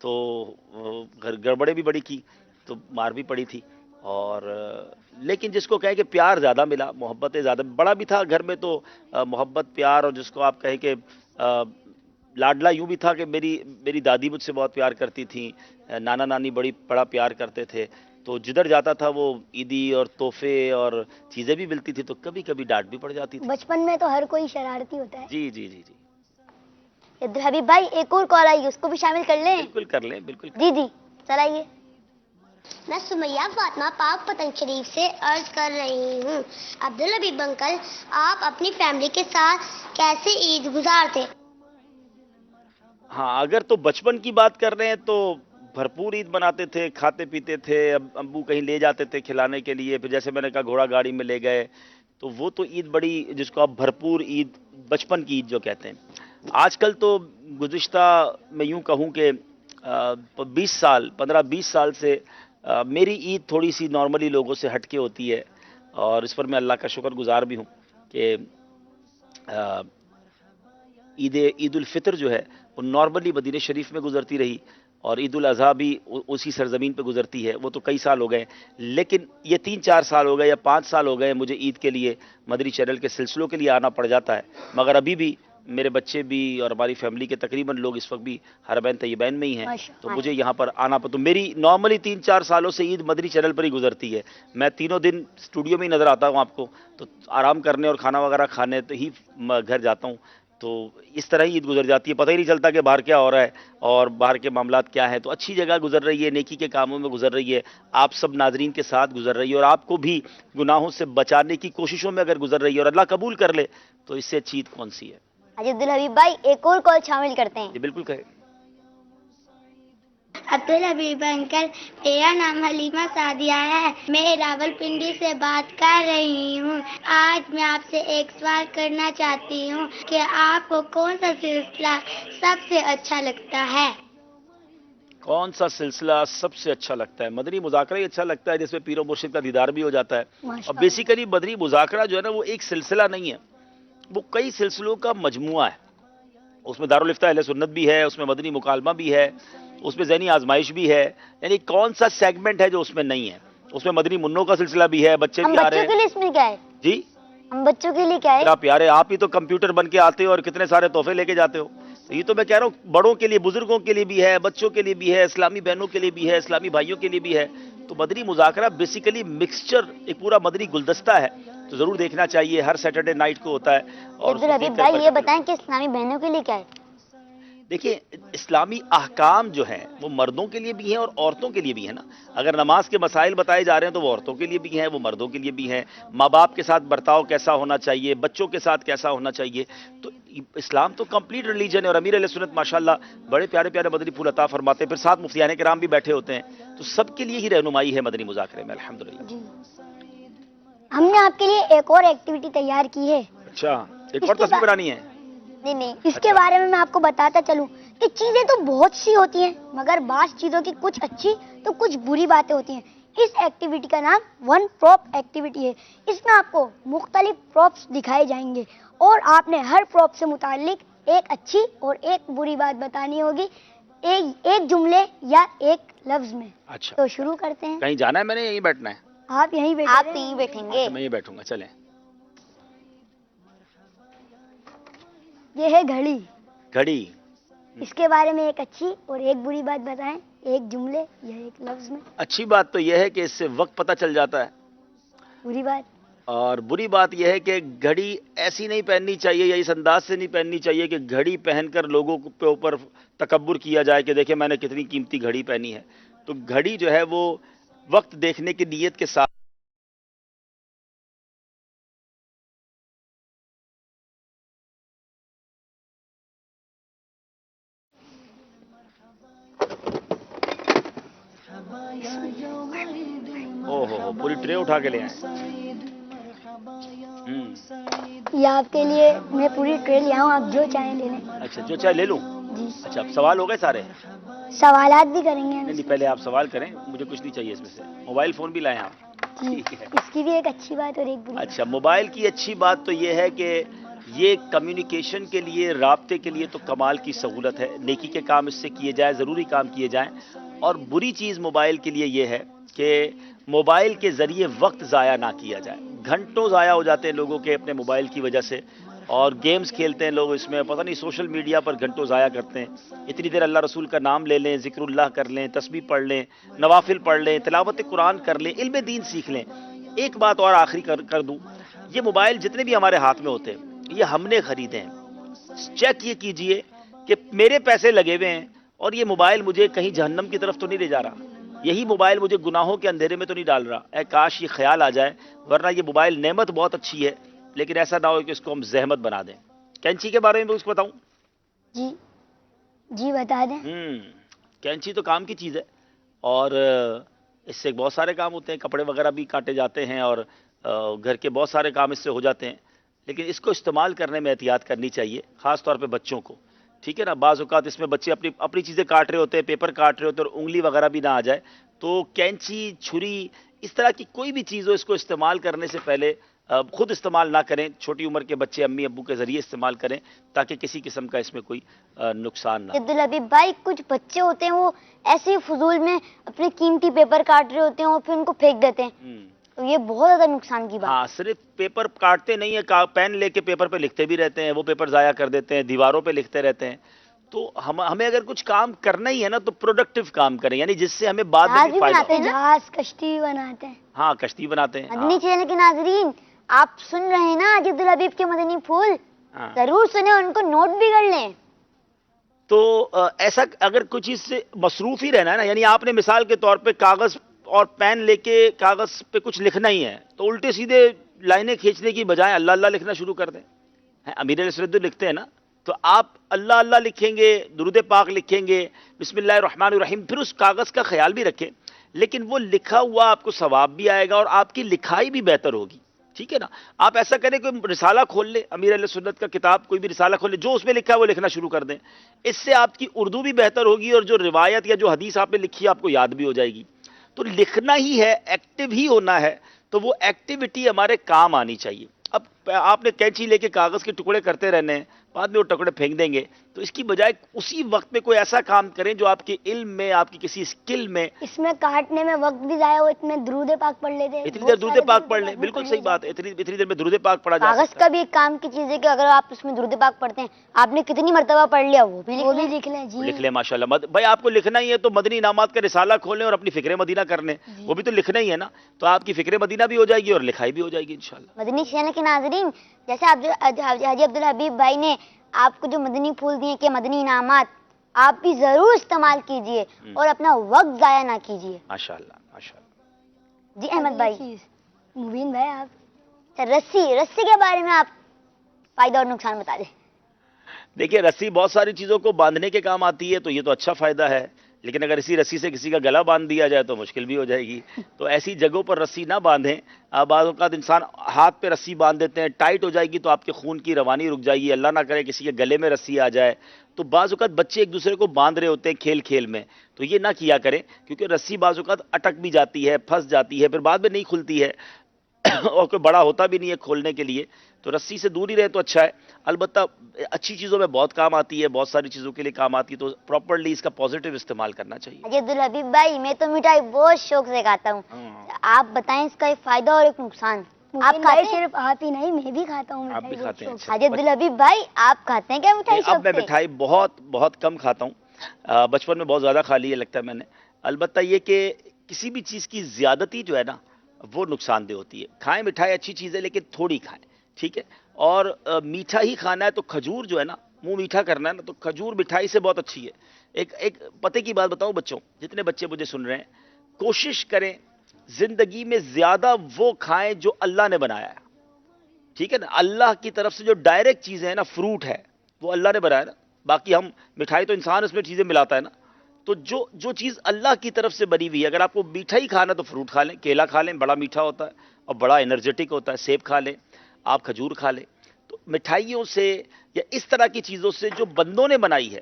تو گڑبڑے بھی بڑی کی تو مار بھی پڑی تھی. اور لیکن جس کو کہیں کہ پیار زیادہ ملا, محبتیں زیادہ, بڑا بھی تھا گھر میں تو محبت پیار, اور جس کو آپ کہیں کہ لاڈلا یوں بھی تھا کہ میری دادی مجھ سے بہت پیار کرتی تھیں, نانا نانی بڑا پیار کرتے تھے, تو جدھر جاتا تھا وہ عیدی اور تحفے اور چیزیں بھی ملتی تھی, تو کبھی کبھی ڈانٹ بھی پڑ جاتی تھی. بچپن میں تو ہر کوئی شرارتی ہوتا ہے. جی جی جی جی حبیب بھائی ایک اور کال آئی, اس کو بھی شامل کر لیں. بالکل کر لیں, بالکل. جی جی چلائیے. میں سمیہ فاطمہ پاک پتنگ شریف سے عرض کر رہی ہوں. عبدالحبیب انکل, آپ اپنی فیملی کے ساتھ کیسے عید گزارتے؟ ہاں, اگر تو بچپن کی بات کر رہے ہیں تو بھرپور عید مناتے تھے, کھاتے پیتے تھے, ابو کہیں لے جاتے تھے کھلانے کے لیے, پھر جیسے میں نے کہا گھوڑا گاڑی میں لے گئے, تو وہ تو عید بڑی, جس کو آپ بھرپور عید, بچپن کی عید جو کہتے ہیں. آج کل تو گزشتہ میں یوں کہوں کہ 15-20 سال سے میری عید تھوڑی سی نارملی لوگوں سے ہٹ کے ہوتی ہے, اور اس پر میں اللہ کا شکر گزار بھی ہوں کہ عید الفطر جو ہے وہ نارملی مدینہ شریف میں گزرتی رہی, اور عید الاضحیٰ بھی اسی سرزمین پہ گزرتی ہے. وہ تو کئی سال ہو گئے, لیکن یہ 3-4 سال ہو گئے یا 5 سال ہو گئے مجھے عید کے لیے مدری چینل کے سلسلوں کے لیے آنا پڑ جاتا ہے, مگر ابھی بھی میرے بچے بھی اور ہماری فیملی کے تقریباً لوگ اس وقت بھی حرمین طیبین میں ہی ہیں, تو مجھے یہاں پر آنا تو میری نارملی 3-4 سالوں سے عید مدری چینل پر ہی گزرتی ہے. میں تینوں دن اسٹوڈیو میں ہی نظر آتا ہوں آپ کو, تو آرام کرنے اور کھانا وغیرہ کھانے تو ہی گھر جاتا ہوں. تو اس طرح ہی عید گزر جاتی ہے, پتہ ہی نہیں چلتا کہ باہر کیا ہو رہا ہے اور باہر کے معاملات کیا ہیں. تو اچھی جگہ گزر رہی ہے, نیکی کے کاموں میں گزر رہی ہے, آپ سب ناظرین کے ساتھ گزر رہی ہے, اور آپ کو بھی گناہوں سے بچانے کی کوششوں میں اگر گزر رہی ہے, اور اللہ قبول کر لے تو اس سے اچھی عید کون سی ہے. عبدالحبیب بھائی ایک اور کال شامل کرتے ہیں. جی بالکل کہے. عبدالحبیب انکل, میرا نام حلیمہ سعدیہ ہے, میں راولپنڈی سے بات کر رہی ہوں. آج میں آپ سے ایک سوال کرنا چاہتی ہوں کہ آپ کو کون سا سلسلہ سب سے اچھا لگتا ہے؟ کون سا سلسلہ سب سے اچھا لگتا ہے؟ مدنی مذاکرہ ہی اچھا لگتا ہے, جس میں پیر و مرشد کا دیدار بھی ہو جاتا ہے. اور بیسیکلی مدنی مذاکرہ جو ہے نا وہ ایک سلسلہ نہیں ہے, وہ کئی سلسلوں کا مجموعہ ہے. اس میں دارالفتہ اہل سنت بھی ہے, اس میں مدنی مکالمہ بھی ہے, اس میں ذہنی آزمائش بھی ہے. یعنی کون سا سیگمنٹ ہے جو اس میں نہیں ہے؟ اس میں مدنی منوں کا سلسلہ بھی ہے, بچے بھی آ رہے ہیں. بچوں کے لیے اس میں کیا ہے؟ جی ہم بچوں کے لیے کیا ہے؟ میرا پیارے, آپ ہی تو کمپیوٹر بن کے آتے ہو اور کتنے سارے تحفے لے کے جاتے ہو. یہ تو میں کہہ رہا ہوں بڑوں کے لیے, بزرگوں کے لیے بھی ہے, بچوں کے لیے بھی ہے, اسلامی بہنوں کے لیے بھی ہے, اسلامی بھائیوں کے لیے بھی ہے. تو مدنی مذاکرہ بیسیکلی مکسچر, ایک پورا مدنی گلدستہ ہے, تو ضرور دیکھنا چاہیے. ہر سیٹرڈے نائٹ کو ہوتا ہے. اور عبدالحبیب بھائی یہ بتائیں کہ اسلامی بہنوں کے لیے کیا ہے؟ دیکھیے, اسلامی احکام جو ہیں وہ مردوں کے لیے بھی ہیں اور عورتوں کے لیے بھی ہیں نا. اگر نماز کے مسائل بتائے جا رہے ہیں تو وہ عورتوں کے لیے بھی ہیں, وہ مردوں کے لیے بھی ہیں. ماں باپ کے ساتھ برتاؤ کیسا ہونا چاہیے, بچوں کے ساتھ کیسا ہونا چاہیے. تو اسلام تو کمپلیٹ ریلیجن ہے, اور امیر علیہ سنت ماشاءاللہ بڑے پیارے پیارے مدنی پھول عطا فرماتے ہیں. پھر ساتھ مفتیان کرام بھی بیٹھے ہوتے ہیں, تو سب کے لیے ہی رہنمائی ہے مدنی مذاکرے میں الحمدللہ. ہم نے آپ کے لیے ایک اور ایکٹیویٹی تیار کی ہے. اچھا, ایک اور تصویر بنانی ہے؟ نہیں, اس کے بارے میں آپ کو بتاتا چلوں کہ چیزیں تو بہت سی ہوتی ہیں, مگر بعض چیزوں کی کچھ اچھی تو کچھ بری باتیں ہوتی ہیں. اس ایکٹیویٹی کا نام ون پراپ ایکٹیویٹی ہے. اس میں آپ کو مختلف پراپس دکھائے جائیں گے, اور آپ نے ہر پراپ سے متعلق ایک اچھی اور ایک بری بات بتانی ہوگی, ایک جملے یا ایک لفظ میں. اچھا, تو شروع کرتے ہیں. کہیں جانا ہے میں نے, یہیں بیٹھنا ہے؟ آپ یہیں بیٹھیں گے. میں یہیں بیٹھوں گا, چلیں. یہ ہے گھڑی. گھڑی. اس کے بارے میں ایک اچھی اور ایک بری بات بتائیں, ایک جملے یا ایک لفظ میں. اچھی بات تو یہ ہے کہ اس سے وقت پتہ چل جاتا ہے. بری بات؟ اور بری بات یہ ہے کہ گھڑی ایسی نہیں پہننی چاہیے, یا اس انداز سے نہیں پہننی چاہیے کہ گھڑی پہن کر لوگوں کے اوپر تکبر کیا جائے کہ دیکھیں میں نے کتنی قیمتی گھڑی پہنی ہے. تو گھڑی جو ہے وہ وقت دیکھنے کی نیت کے ساتھ پوری ٹرے اٹھا کے لے آئے. یہ آپ کے لیے میں پوری ٹرے لے آؤں, آپ جو چاہیں لے لیں. اچھا, جو چاہے لے لوں. جی. اچھا, اب سوال ہو گئے سارے؟ سوالات بھی کریں گے. نہیں, پہلے آپ سوال کریں, مجھے کچھ نہیں چاہیے اس میں سے. موبائل فون بھی لائیں آپ. ٹھیک ہے, اس کی بھی ایک اچھی بات اور ایک بری. اچھا, موبائل کی اچھی بات تو یہ ہے کہ یہ کمیونیکیشن کے لیے، رابطے کے لیے تو کمال کی سہولت ہے. نیکی کے کام اس سے کیے جائیں، ضروری کام کیے جائیں. اور بری چیز موبائل کے لیے یہ ہے کہ موبائل کے ذریعے وقت ضائع نہ کیا جائے. گھنٹوں ضائع ہو جاتے ہیں لوگوں کے اپنے موبائل کی وجہ سے، اور گیمز کھیلتے ہیں لوگ اس میں، پتہ نہیں سوشل میڈیا پر گھنٹوں ضائع کرتے ہیں. اتنی دیر اللہ رسول کا نام لے لیں، ذکر اللہ کر لیں، تسبیح پڑھ لیں، نوافل پڑھ لیں، تلاوت قرآن کر لیں، علم دین سیکھ لیں. ایک بات اور آخری کر دوں، یہ موبائل جتنے بھی ہمارے ہاتھ میں ہوتے ہیں یہ ہم نے خریدے ہیں. چیک یہ کیجئے کہ میرے پیسے لگے ہوئے ہیں اور یہ موبائل مجھے کہیں جہنم کی طرف تو نہیں لے جا رہا، یہی موبائل مجھے گناہوں کے اندھیرے میں تو نہیں ڈال رہا. اے کاش یہ خیال آ جائے، ورنہ یہ موبائل نعمت بہت اچھی ہے لیکن ایسا نہ ہو کہ اس کو ہم زحمت بنا دیں. کینچی کے بارے میں بھی اس کو بتاؤں؟ جی بتا دیں. کینچی تو کام کی چیز ہے اور اس سے بہت سارے کام ہوتے ہیں، کپڑے وغیرہ بھی کاٹے جاتے ہیں اور گھر کے بہت سارے کام اس سے ہو جاتے ہیں. لیکن اس کو استعمال کرنے میں احتیاط کرنی چاہیے، خاص طور پہ بچوں کو. ٹھیک ہے نا، بعض اوقات اس میں بچے اپنی چیزیں کاٹ رہے ہوتے ہیں، پیپر کاٹ رہے ہوتے ہیں اور انگلی وغیرہ بھی نہ آ جائے. تو کینچی، چھری، اس طرح کی کوئی بھی چیز ہو، اس کو استعمال کرنے سے پہلے خود استعمال نہ کریں. چھوٹی عمر کے بچے امی ابو کے ذریعے استعمال کریں تاکہ کسی قسم کا اس میں کوئی نقصان نہ ہو. عبدالحبیب بھائی، کچھ بچے ہوتے ہیں وہ ایسے ہی فضول میں اپنے قیمتی پیپر کاٹ رہے ہوتے ہیں اور پھر ان کو پھینک دیتے ہیں، تو یہ بہت زیادہ نقصان کی بات. ہاں، صرف پیپر کاٹتے نہیں ہیں، پین لے کے پیپر پہ لکھتے بھی رہتے ہیں، وہ پیپر ضائع کر دیتے ہیں، دیواروں پہ لکھتے رہتے ہیں. تو ہمیں اگر کچھ کام کرنا ہی ہے نا تو پروڈکٹیو کام کریں، یعنی جس سے ہمیں بعد میں جہاز بھی بھی فائدہ بناتے ہو. ہیں، جہاز کشتی بھی بناتے ہیں. ہاں، کشتی بناتے ہیں. مدنی چینل کے ناظرین، آپ سن رہے ہیں نا حاجی عبدالحبیب کے مدنی پھول، ہاں. ضرور سنیں، ان کو نوٹ بھی کر لیں. تو ایسا اگر کوئی چیز سے مصروف ہی رہنا ہے نا، یعنی آپ نے مثال کے طور پہ کاغذ اور پین لے کے کاغذ پہ کچھ لکھنا ہی ہے تو الٹے سیدھے لائنیں کھینچنے کی بجائے اللہ اللہ لکھنا شروع کر دیں. امیر علیہ السلام لکھتے ہیں نا، تو آپ اللہ اللہ لکھیں گے، درود پاک لکھیں گے، بسم اللہ الرحمن الرحیم، پھر اس کاغذ کا خیال بھی رکھیں، لیکن وہ لکھا ہوا آپ کو ثواب بھی آئے گا اور آپ کی لکھائی بھی بہتر ہوگی. ٹھیک ہے نا. آپ ایسا کریں کہ رسالہ کھول لیں، امیر علیہ سنت کا کتاب کوئی بھی رسالہ کھول لیں، جو اس میں لکھا ہے وہ لکھنا شروع کر دیں. اس سے آپ کی اردو بھی بہتر ہوگی اور جو روایت یا جو حدیث آپ نے لکھی ہے آپ کو یاد بھی ہو جائے گی. تو لکھنا ہی ہے، ایکٹیو ہی ہونا ہے، تو وہ ایکٹیویٹی ہمارے کام آنی چاہیے. اب آپ نے کینچی لے کے کاغذ کے ٹکڑے کرتے رہنے ہیں، بعد میں وہ ٹکڑے پھینک دیں گے. تو اس کی بجائے اسی وقت میں کوئی ایسا کام کریں جو آپ کے علم میں، آپ کی کسی اسکل میں. اس میں کاٹنے میں وقت بھی ضائع ہو، اتنے درود پاک پڑھ لیتے ہیں. اتنی دیر درود پاک پڑھ لیں، بالکل صحیح بات ہے، اتنی دیر میں درود پاک پڑھا جا کاغذ سکتا کا ہے. بھی ایک کام کی چیز ہے کہ اگر آپ اس میں درود پاک پڑھتے ہیں، آپ نے کتنی مرتبہ پڑھ لیا وہ بھی لکھ لیں. جی لکھ لیں، ماشاءاللہ. بھائی آپ کو لکھنا ہی ہے تو مدنی انعامات کا رسالہ کھولیں اور اپنی فکر مدینہ کر لیں، وہ بھی تو لکھنا ہی ہے نا. تو آپ کی فکر مدینہ بھی ہو جائے گی اور لکھائی بھی ہو جائے گی انشاءاللہ. مدنی چینل کے ناظرین، جیسے حاجی عبدالحبیب بھائی نے آپ کو جو مدنی پھول دیے کہ مدنی انعامات، آپ بھی ضرور استعمال کیجئے اور اپنا وقت ضائع نہ کیجئے. ماشاءاللہ ماشاءاللہ. جی احمد بھائی. مبین بھائی، آپ رسی کے بارے میں آپ فائدہ اور نقصان بتا دیں. دیکھیے، رسی بہت ساری چیزوں کو باندھنے کے کام آتی ہے تو یہ تو اچھا فائدہ ہے، لیکن اگر اسی رسی سے کسی کا گلا باندھ دیا جائے تو مشکل بھی ہو جائے گی. تو ایسی جگہوں پر رسی نہ باندھیں. بعض اوقات انسان ہاتھ پہ رسی باندھ دیتے ہیں، ٹائٹ ہو جائے گی تو آپ کے خون کی روانی رک جائے گی. اللہ نہ کرے کسی کے گلے میں رسی آ جائے. تو بعض اوقات بچے ایک دوسرے کو باندھ رہے ہوتے ہیں کھیل کھیل میں، تو یہ نہ کیا کریں، کیونکہ رسی بعض اوقات اٹک بھی جاتی ہے، پھنس جاتی ہے، پھر بعد میں نہیں کھلتی ہے اور کوئی بڑا ہوتا بھی نہیں ہے کھولنے کے لیے. تو رسی سے دور ہی رہے تو اچھا ہے. البتہ اچھی چیزوں میں بہت کام آتی ہے، بہت ساری چیزوں کے لیے کام آتی ہے، تو پراپرلی اس کا پازیٹیو استعمال کرنا چاہیے. حاجی عبدالحبیب بھائی، میں تو مٹھائی بہت شوق سے کھاتا ہوں، آپ بتائیں اس کا ایک فائدہ اور ایک نقصان. آپ کھاتے ہیں؟ صرف آپ ہی نہیں، میں بھی کھاتا ہوں. آپ بھی کھاتے ہیں؟ حاجی عبدالحبیب بھائی، آپ کھاتے ہیں کیا مٹھائی؟ اب میں مٹھائی بہت کم کھاتا ہوں. بچپن میں بہت زیادہ کھا لی ہے لگتا ہے میں نے. البتہ یہ کہ کسی بھی چیز کی زیادتی جو ہے نا وہ نقصان دہ ہوتی ہے. کھائیں مٹھائی، اچھی چیز ہے لیکن تھوڑی کھائیں، ٹھیک ہے. اور میٹھا ہی کھانا ہے تو کھجور جو ہے نا، منہ میٹھا کرنا ہے نا، تو کھجور مٹھائی سے بہت اچھی ہے. ایک پتے کی بات بتاؤں بچوں، جتنے بچے مجھے سن رہے ہیں، کوشش کریں زندگی میں زیادہ وہ کھائیں جو اللہ نے بنایا ہے. ٹھیک ہے نا. اللہ کی طرف سے جو ڈائریکٹ چیزیں ہیں نا، فروٹ ہے، وہ اللہ نے بنایا نا. باقی ہم مٹھائی تو انسان اس میں چیزیں ملاتا ہے نا. تو جو چیز اللہ کی طرف سے بنی ہوئی ہے، اگر آپ کو میٹھا ہی کھانا تو فروٹ کھا لیں، کیلا کھا لیں، بڑا میٹھا ہوتا ہے اور بڑا انرجیٹک ہوتا ہے. سیب کھا لیں، آپ کھجور کھا لیں. تو مٹھائیوں سے یا اس طرح کی چیزوں سے جو بندوں نے بنائی ہے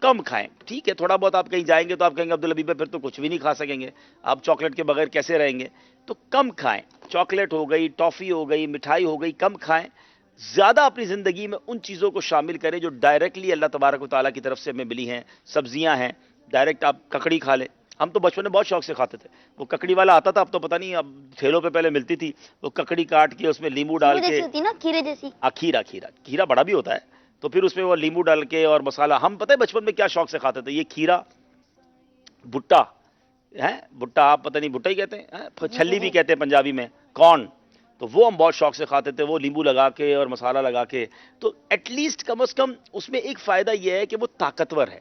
کم کھائیں. ٹھیک ہے، تھوڑا بہت آپ کہیں جائیں گے تو آپ کہیں گے عبدالحبیب پھر تو کچھ بھی نہیں کھا سکیں گے، آپ چاکلیٹ کے بغیر کیسے رہیں گے. تو کم کھائیں. چاکلیٹ ہو گئی، ٹافی ہو گئی، مٹھائی ہو گئی، کم کھائیں. زیادہ اپنی زندگی میں ان چیزوں کو شامل کریں جو ڈائریکٹلی اللہ تبارک و تعالیٰ کی طرف سے ہمیں ملی ہیں. سبزیاں ہیں, ڈائریکٹ آپ ککڑی کھا لیں. ہم تو بچپن میں بہت شوق سے کھاتے تھے. وہ ککڑی والا آتا تھا, اب تو پتہ نہیں, اب ٹھیلوں پہ پہلے ملتی تھی. وہ ککڑی کاٹ کے اس میں لیمو ڈال کھیرے کے, جیسی ہوتی نا, کھیرے جیسی. کھیرا بڑا بھی ہوتا ہے, تو پھر اس میں وہ لیمو ڈال کے اور مسالہ. ہم پتہ ہے بچپن میں کیا شوق سے کھاتے تھے, یہ کھیرا, بھٹا ہے, بھٹا آپ پتہ نہیں بھٹا ہی کہتے ہیں, چھلی بھی کہتے ہیں پنجابی میں, کارن, تو وہ ہم بہت شوق سے کھاتے تھے, وہ لیمبو لگا کے اور مسالہ لگا کے. تو ایٹ لیسٹ کم از کم اس میں ایک فائدہ یہ ہے کہ وہ طاقتور ہے.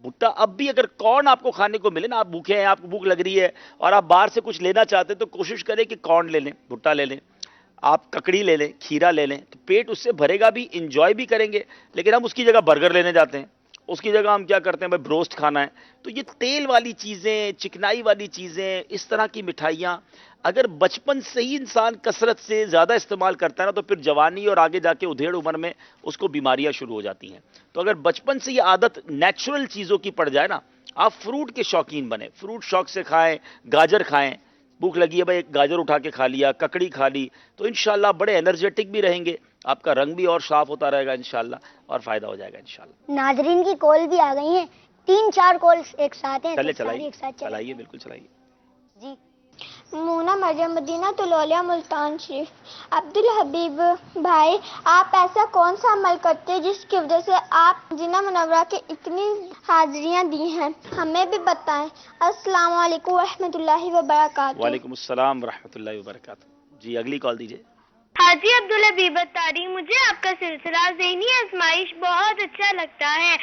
بھٹا اب بھی اگر کارن آپ کو کھانے کو ملے نا, آپ بھوکے ہیں, آپ کو بھوک لگ رہی ہے اور آپ باہر سے کچھ لینا چاہتے ہیں, تو کوشش کریں کہ کارن لے لیں, بھٹا لے لیں, آپ ککڑی لے لیں, کھیرا لے لیں, تو پیٹ اس سے بھرے گا بھی, انجوائے بھی کریں گے. لیکن ہم اس کی جگہ برگر لینے جاتے ہیں, اس کی جگہ ہم کیا کرتے ہیں, بھائی بروسٹ کھانا ہے. تو یہ تیل والی چیزیں, چکنائی والی چیزیں, اس طرح کی مٹھائیاں اگر بچپن سے ہی انسان کثرت سے زیادہ استعمال کرتا ہے نا, تو پھر جوانی اور آگے جا کے ادھیڑ عمر میں اس کو بیماریاں شروع ہو جاتی ہیں. تو اگر بچپن سے یہ عادت نیچرل چیزوں کی پڑ جائے نا, آپ فروٹ کے شوقین بنیں, فروٹ شوق سے کھائیں, گاجر کھائیں, بھوک لگی ہے بھائی ایک گاجر اٹھا کے کھا لیا, ککڑی کھا لی, تو انشاءاللہ بڑے انرجیٹک بھی رہیں گے, آپ کا رنگ بھی اور صاف ہوتا رہے گا انشاءاللہ, اور فائدہ ہو جائے گا انشاءاللہ. ناظرین کی کال بھی آ گئی ہیں, 3-4 کالز ایک ساتھ ہیں, چلے تو ساری چلائیے, ایک ساتھ چلیں. چلائیے, بالکل چلائیے. جی. مونا مریم مدینہ تلولیہ ملتان شریف. عبدالحبیب بھائی, آپ ایسا کون سا عمل کرتے ہیں جس کی وجہ سے آپ مدینہ منورہ کے اتنی حاضریاں دی ہیں, ہمیں بھی بتائیں. السلام علیکم ورحمۃ اللہ وبرکاتہ. وعلیکم السلام ورحمۃ اللہ وبرکاتہ. جی اگلی کال دیجیے. حاجی عبدالحبیب اتاری, مجھے آپ کا سلسلہ ذہنی آزمائش بہت اچھا لگتا ہے.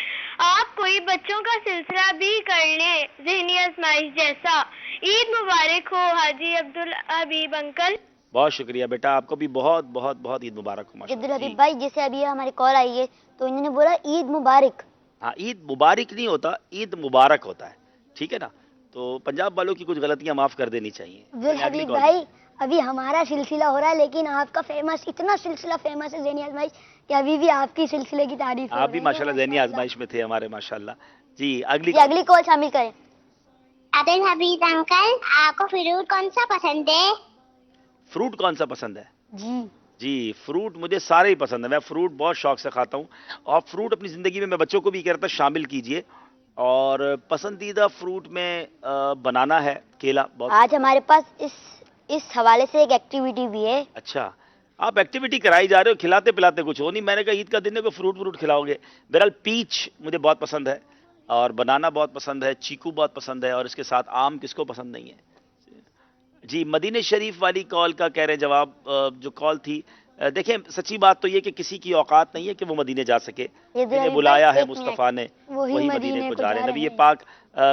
آپ کوئی بچوں کا سلسلہ بھی کر لیں ذہنی آزمائش جیسا. عید مبارک ہو حاجی عبدالحبیب انکل. بہت شکریہ بیٹا, آپ کو بھی بہت بہت بہت عید مبارک ہو. ماشاء اللہ. عبدالحبیب بھائی, جیسے ابھی ہماری کال آئی ہے تو انہوں نے بولا عید مبارک. ہاں, عید مبارک نہیں ہوتا, عید مبارک ہوتا ہے, ٹھیک ہے نا. تو پنجاب والوں کی کچھ غلطیاں معاف کر دینی چاہیے. عبدالحبیب بھائی, ابھی ہمارا سلسلہ ہو رہا ہے, لیکن آپ کا فیمس, اتنا سلسلہ فیمس ہے ذہنی آزمائش کہ ابھی بھی آپ کی سلسلے کی تعریف ہو رہی ہے. آپ بھی ماشاءاللہ ذہنی آزمائش میں تھے ہمارے, ماشاءاللہ. جی جی اگلی کال شامل کریں. عبدالحبیب انکل, آپ کو فروٹ کون سا پسند ہے؟ فروٹ کون سا پسند ہے؟ جی جی فروٹ مجھے سارے ہی پسند ہیں, میں فروٹ بہت شوق سے کھاتا ہوں, اور فروٹ اپنی زندگی میں بچوں کو بھی کہتا ہوں شامل کیجئے. اور پسندیدہ فروٹ میں بنانا ہے, کیلا بہت. آج ہمارے پاس اس حوالے سے ایک ایکٹیویٹی بھی ہے. اچھا, آپ ایکٹیویٹی کرائی جا رہے ہو, کھلاتے پلاتے کچھ ہو نہیں. میں نے کہا عید کا دن ہے, کوئی فروٹ کھلاؤ گے. بہرحال پیچ مجھے بہت پسند ہے, اور بنانا بہت پسند ہے, چیکو بہت پسند ہے, اور اس کے ساتھ آم کس کو پسند نہیں ہے. جی مدینہ شریف والی کال کا کہہ رہے جواب, جو کال تھی, دیکھیں سچی بات تو یہ کہ کسی کی اوقات نہیں ہے کہ وہ مدینے جا سکے. جنہیں بلایا ہے مصطفیٰ نے وہی مدینے کو جا رہے ہیں. نبی پاک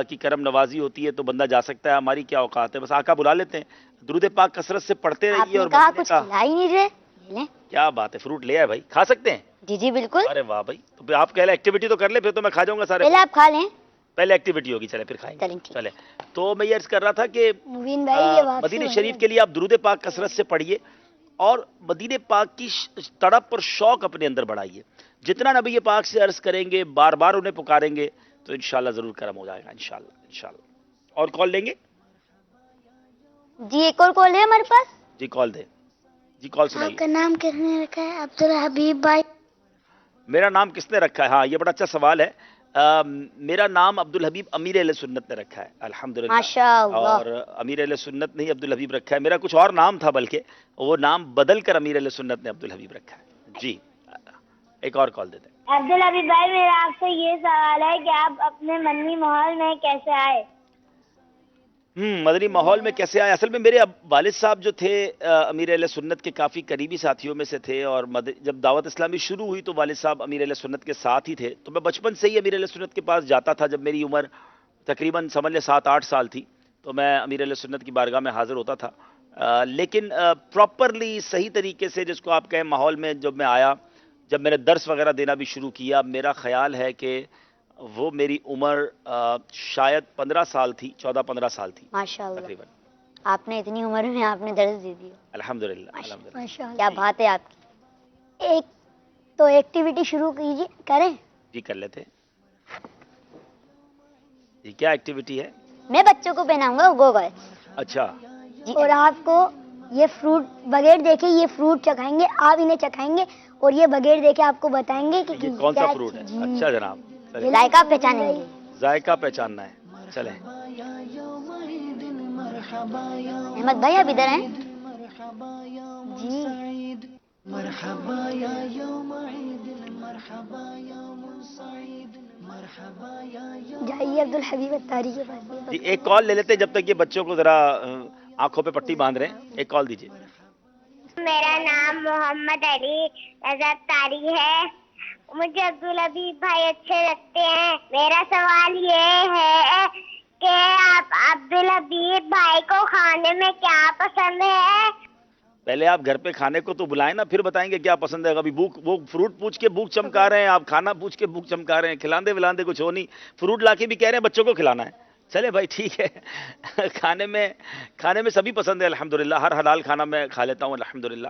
کی کرم نوازی ہوتی ہے تو بندہ جا سکتا ہے, ہماری کیا اوقات ہے, بس آقا بلا لیتے ہیں. درود پاک کثرت سے پڑھتے رہیے. اور کہا کچھ کھلا ہی نہیں رہے. کیا بات ہے, فروٹ لے آئے بھائی, کھا سکتے ہیں. جی جی بالکل. ارے واہ بھائی, تو پھر آپ کہہ رہے ایکٹیویٹی تو کر لیں, پھر تو میں کھا جاؤں گا سارے. پہلے آپ کھا لیں, پہلے ایکٹیویٹی ہوگی, چلے پھر کھائیں گے. چلے, تو میں یہ عرض کر رہا تھا کہ مدینہ شریف کے لیے آپ درود پاک کثرت سے پڑھیے, اور مدینہ پاک کی تڑپ اور شوق اپنے اندر بڑھائیے. جتنا نبی پاک سے عرض کریں گے, بار بار انہیں پکاریں گے, تو انشاءاللہ ضرور کرم ہو جائے گا انشاءاللہ. انشاءاللہ. اور کال لیں گے؟ جی ایک اور کال ہے ہمارے پاس. جی کال دیں. جی کال سنائیے. آپ کا نام کس نے رکھا ہے عبدالحبیب بھائی؟ میرا نام کس نے رکھا ہے؟ ہاں یہ بڑا اچھا سوال ہے. میرا نام عبدالحبیب امیر اہل سنت نے رکھا ہے, الحمدللہ. ماشاءاللہ. اور امیر اہل سنت نے ہی عبدالحبیب رکھا ہے. میرا کچھ اور نام تھا, بلکہ وہ نام بدل کر امیر اہل سنت نے عبدالحبیب رکھا ہے. جی ایک اور کال دیتے ہیں. عبدالحبیب بھائی, میرا آپ سے یہ سوال ہے کہ آپ اپنے مدنی ماحول میں کیسے آئے؟ مدنی ماحول میں کیسے آئے؟ اصل میں میرے والد صاحب جو تھے امیر اہل سنت کے کافی قریبی ساتھیوں میں سے تھے, اور جب دعوت اسلامی شروع ہوئی تو والد صاحب امیر اہل سنت کے ساتھ ہی تھے. تو میں بچپن سے ہی امیر اہل سنت کے پاس جاتا تھا. جب میری عمر تقریباً سمجھ لیں 7-8 سال تھی, تو میں امیر اہل سنت کی بارگاہ میں حاضر ہوتا تھا. لیکن پراپرلی صحیح طریقے سے جس کو آپ کہیں ماحول میں جب میں آیا, جب میں نے درس وغیرہ دینا بھی شروع کیا, میرا خیال ہے کہ وہ میری عمر شاید 15 سال تھی, 14-15 سال تھی ماشاءاللہ. تقریباً. آپ نے اتنی عمر میں آپ نے درس دے دی. الحمدللہ الحمدللہ. کیا بات ہے آپ کی. ایک تو ایکٹیویٹی شروع کیجیے, کریں. جی کر لیتے. جی کیا ایکٹیویٹی ہے؟ میں بچوں کو پہناؤں گا گوگل. اچھا. جی, اور آپ کو یہ فروٹ بغیر دیکھے یہ فروٹ چکھائیں گے, آپ انہیں چکھائیں گے اور یہ بغیر دیکھے آپ کو بتائیں گے کہ یہ کون سا کیا فروٹ ہے؟ جی. اچھا جناب, چلیں ذائقہ پہچانیں گے. ذائقہ پہچاننا ہے. چلیں احمد بھائی آپ ادھر ہیں جی. جائیے عبدالحبیب اتاری کے پاس. جی, ایک کال لے لیتے جب تک یہ بچوں کو ذرا آنکھوں پہ پٹی باندھ رہے ہیں. ایک کال دیجیے. میرا نام محمد علی رضا تاری ہے. مجھے عبدالحبیب بھائی اچھے لگتے ہیں. میرا سوال یہ ہے کہ آپ عبدالحبیب بھائی کو کھانے میں کیا پسند ہے؟ پہلے آپ گھر پہ کھانے کو تو بلائیں نا, پھر بتائیں گے کیا پسند ہے. ابھی بھوک, وہ فروٹ پوچھ کے بھوک چمکا رہے ہیں, آپ کھانا پوچھ کے بھوک چمکا رہے ہیں. کھلاندے ولاندے کچھ ہو نہیں, فروٹ لا کے بھی کہہ رہے ہیں بچوں کو کھلانا ہے. چلے بھائی ٹھیک ہے. کھانے میں سبھی پسند ہے الحمدللہ. ہر حلال کھانا میں کھا لیتا ہوں الحمدللہ.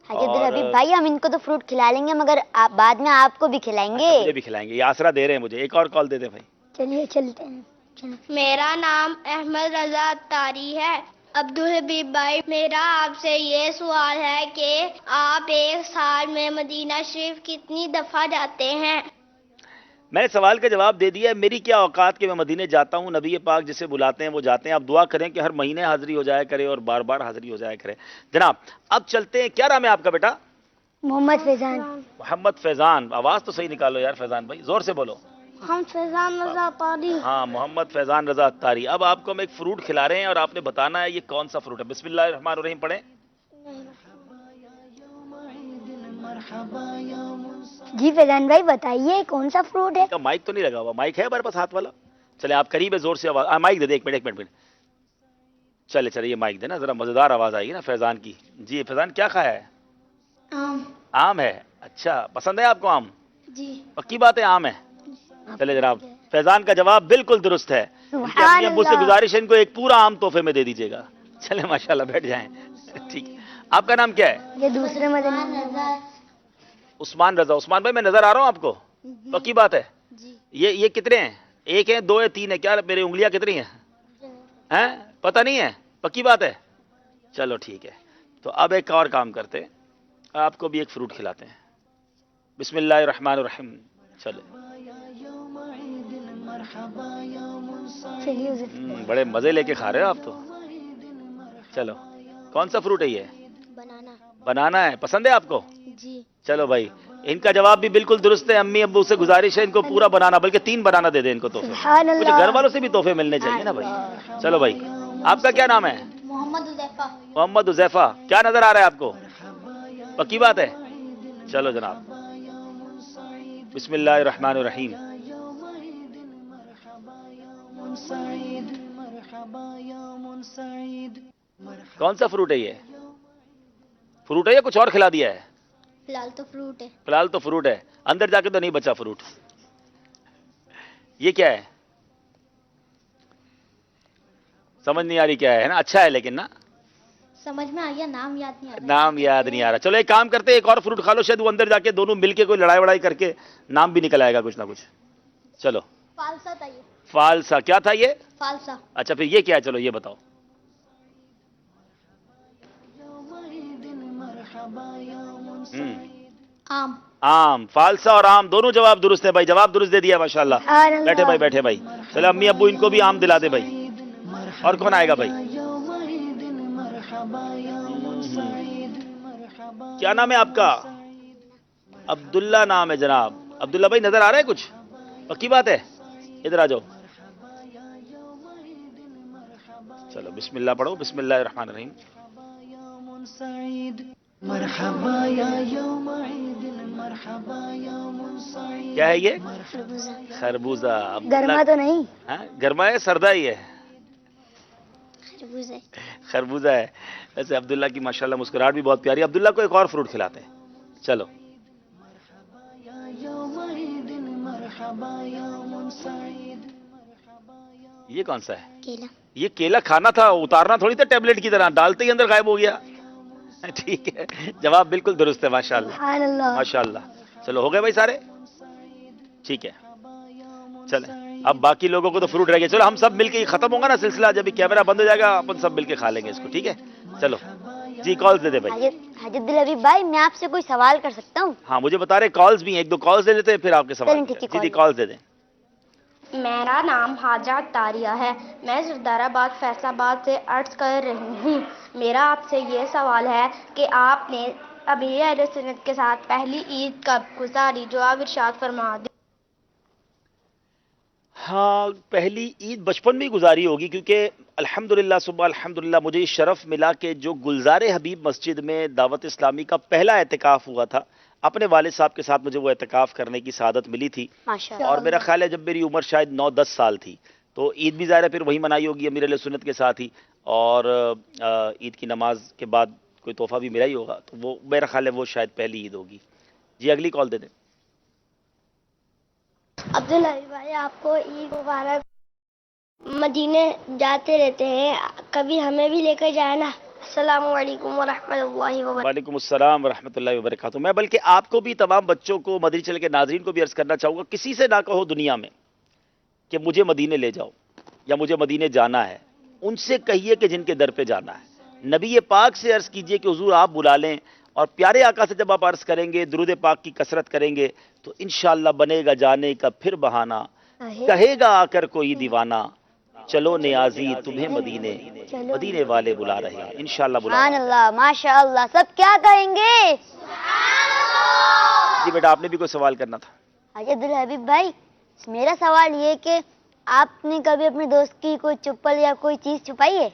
حاجی عبدالحبیب بھائی ہم ان کو تو فروٹ کھلا لیں گے مگر بعد میں آپ کو بھی کھلائیں گے. مجھے بھی کھلائیں گے, یہ آسرا دے رہے ہیں مجھے. ایک اور کال دے دیں بھائی. چلیے چلتے ہیں. میرا نام احمد رضا اتاری ہے. عبدالحبیب بھائی میرا آپ سے یہ سوال ہے کہ آپ ایک سال میں مدینہ شریف کتنی دفعہ جاتے ہیں؟ میں نے سوال کا جواب دے دیا ہے. میری کیا اوقات کہ میں مدینے جاتا ہوں. نبی پاک جسے بلاتے ہیں وہ جاتے ہیں. آپ دعا کریں کہ ہر مہینے حاضری ہو جایا کرے اور بار بار حاضری ہو جایا کرے. جناب اب چلتے ہیں. کیا نام ہے آپ کا بیٹا؟ محمد فیضان. محمد فیضان. آواز تو صحیح نکالو یار فیضان بھائی, زور سے بولو. ہم فیضان رضا اتاری. ہاں محمد فیضان رضا اتاری. اب آپ کو ہم ایک فروٹ کھلا رہے ہیں اور آپ نے بتانا ہے یہ کون سا فروٹ ہے. بسم اللہ الرحمن الرحیم پڑھیں. جی فیضان بھائی بتائیے کون سا فروٹ ہے؟ مائک تو نہیں لگا ہوا. مائک ہے ہمارے پاس ہاتھ والا؟ چلے آپ قریب ہے, زور سے آواز. مائک دے دے. ایک منٹ. چلے یہ مائک دے نا, ذرا مزیدار آواز آئے گی نا فیضان کی. جی فیضان کیا کھایا ہے؟ آم ہے. اچھا پسند ہے آپ کو آم؟ جی. پکی بات ہے آم ہے. چلے جناب فیضان کا جواب بالکل درست ہے. ان کے اپنے ابو سے گزارش ہے ان کو ایک پورا آم تحفے میں دے دیجیے گا. چلے ماشاءاللہ بیٹھ جائیں. ٹھیک. آپ کا نام کیا ہے؟ یہ دوسرے مدنی. عثمان رضا. عثمان بھائی میں نظر آ رہا ہوں آپ کو؟ پکی بات ہے. یہ کتنے ہیں؟ ایک ہے, دو ہے, تین ہے؟ کیا میری انگلیاں کتنی ہیں پتہ نہیں ہے. پکی بات ہے. چلو ٹھیک ہے. تو اب ایک اور کام کرتے, آپ کو بھی ایک فروٹ کھلاتے ہیں. بسم اللہ الرحمن الرحیم. چلے بڑے مزے لے کے کھا رہے ہو آپ تو. چلو کون سا فروٹ ہے یہ؟ بنانا. بنانا ہے. پسند ہے آپ کو؟ جی. چلو بھائی ان کا جواب بھی بالکل درست ہے. امی ابو سے گزارش ہے ان کو پورا بنانا, بلکہ 3 بنانا دے دیں ان کو تحفے. سبحان مجھے اللہ. گھر والوں سے بھی تحفے ملنے چاہیے نا بھائی. چلو بھائی آپ کا کیا نام ہے؟ محمد حذیفہ. محمد حذیفہ. کیا نظر آ رہا ہے آپ کو؟ پکی بات ہے. چلو جناب بسم اللہ الرحمن الرحیم. کون سا فروٹ ہے یہ؟ فروٹ ہے یا کچھ اور کھلا دیا ہے؟ فی الحال تو فروٹ ہے. فی الحال تو فروٹ ہے. اندر جا کے تو نہیں بچا فروٹ. یہ کیا ہے؟ سمجھ نہیں آ رہی کیا ہے نا. اچھا ہے لیکن نا سمجھ میں آ گیا, نام یاد نہیں آ رہا. نام یاد نہیں آ رہا. چلو ایک کام کرتے, ایک اور فروٹ کھا لو, شاید وہ اندر جا کے دونوں مل کے کوئی لڑائی وڑائی کر کے نام بھی نکل آئے گا کچھ نہ کچھ. چلو فالسا تھا یہ. فالسا. کیا تھا یہ؟ فالسا. اچھا پھر یہ کیا ہے؟ چلو یہ بتاؤ. آم. آم. فالسا اور آم دونوں جواب درست ہے بھائی. جواب درست دے دیا ماشاء اللہ. بیٹھے بھائی. چلو امی ابو ان کو بھی آم دلا دے بھائی. اور کون آئے گا بھائی؟ کیا نام ہے آپ کا؟ عبداللہ نام ہے جناب. عبداللہ بھائی نظر آ رہا ہے کچھ؟ پکی بات ہے. ادھر آ جاؤ. چلو بسم اللہ پڑھو. بسم اللہ الرحمن الرحیم. کیا ہے یہ؟ خربوزہ. گرما تو نہیں؟ گرما ہے سردا ہی ہے؟ خربوزہ. خربوزہ ہے. ویسے عبداللہ کی ماشاءاللہ مسکراہٹ بھی بہت پیاری ہے. عبداللہ کو ایک اور فروٹ کھلاتے ہیں. چلو یہ کون سا ہے؟ کیلا. یہ کیلا کھانا تھا, اتارنا تھوڑی تھا ٹیبلٹ کی طرح, ڈالتے ہی اندر غائب ہو گیا. ٹھیک ہے جواب بالکل درست ہے ماشاءاللہ. سبحان اللہ. ماشاءاللہ. چلو ہو گئے بھائی سارے. ٹھیک ہے چلیں اب باقی لوگوں کو تو فروٹ رہ گئے. چلو ہم سب مل کے ختم ہوگا نا سلسلہ, جب بھی کیمرہ بند ہو جائے گا اپن سب مل کے کھا لیں گے اس کو. ٹھیک ہے چلو جی کالز دے دیں بھائی. حاجی عبدالحبیب بھائی میں آپ سے کوئی سوال کر سکتا ہوں؟ ہاں مجھے بتا رہے کالز بھی ہیں, ایک دو کالز دے دیتے ہیں پھر آپ کے سوال. چلیں ٹھیک ہے, جی جی call. کالز دے دیں. میرا نام حاجہ تاریہ ہے. میں سردار آباد فیصل آباد سے عرض کر رہی ہوں. میرا آپ سے یہ سوال ہے کہ آپ نے امیر اہل سنت کے ساتھ پہلی عید کب گزاری, جو آپ ارشاد فرما دیں. ہاں پہلی عید بچپن میں ہی گزاری ہوگی, کیونکہ الحمدللہ صبح الحمدللہ مجھے یہ شرف ملا کہ جو گلزار حبیب مسجد میں دعوت اسلامی کا پہلا اعتکاف ہوا تھا, اپنے والد صاحب کے ساتھ مجھے وہ اعتکاف کرنے کی سعادت ملی تھی. ماشاءاللہ. اور میرا خیال ہے جب میری عمر شاید 9-10 سال تھی, تو عید بھی ظاہر ہے پھر وہی منائی ہوگی امیر علیہ سنت کے ساتھ ہی, اور عید کی نماز کے بعد کوئی تحفہ بھی ملا ہی ہوگا, تو وہ میرا خیال ہے وہ شاید پہلی عید ہوگی. جی اگلی کال دے دیں. عبدالحبیب بھائی آپ کو عید مبارک. مدینے جاتے رہتے ہیں, کبھی ہمیں بھی لے کر جائے نا. السلام علیکم ورحمۃ اللہ وبرکاتہ. وعلیکم السلام ورحمۃ اللہ وبرکاتہ. میں بلکہ آپ کو بھی تمام بچوں کو, مدنی چینل کے ناظرین کو بھی عرض کرنا چاہوں گا, کسی سے نہ کہو دنیا میں کہ مجھے مدینے لے جاؤ یا مجھے مدینے جانا ہے. ان سے کہیے کہ جن کے در پہ جانا ہے. نبی پاک سے عرض کیجئے کہ حضور آپ بلا لیں, اور پیارے آقا سے جب آپ عرض کریں گے, درود پاک کی کثرت کریں گے, تو انشاءاللہ بنے گا جانے کا پھر بہانہ. کہے گا آ کر کوئی دیوانہ, چلو نیازی تمہیں مدینے, مدینے والے بلا رہے ہیں. انشاءاللہ بلا سبحان رہے ہیں. اللہ, ماشاء اللہ, سب کیا کہیں گے؟ جی بیٹا آپ نے بھی کوئی سوال کرنا تھا. حاجی عبدالحبیب بھائی میرا سوال یہ کہ آپ نے کبھی اپنے دوست کی کوئی چپل یا کوئی چیز چھپائی ہے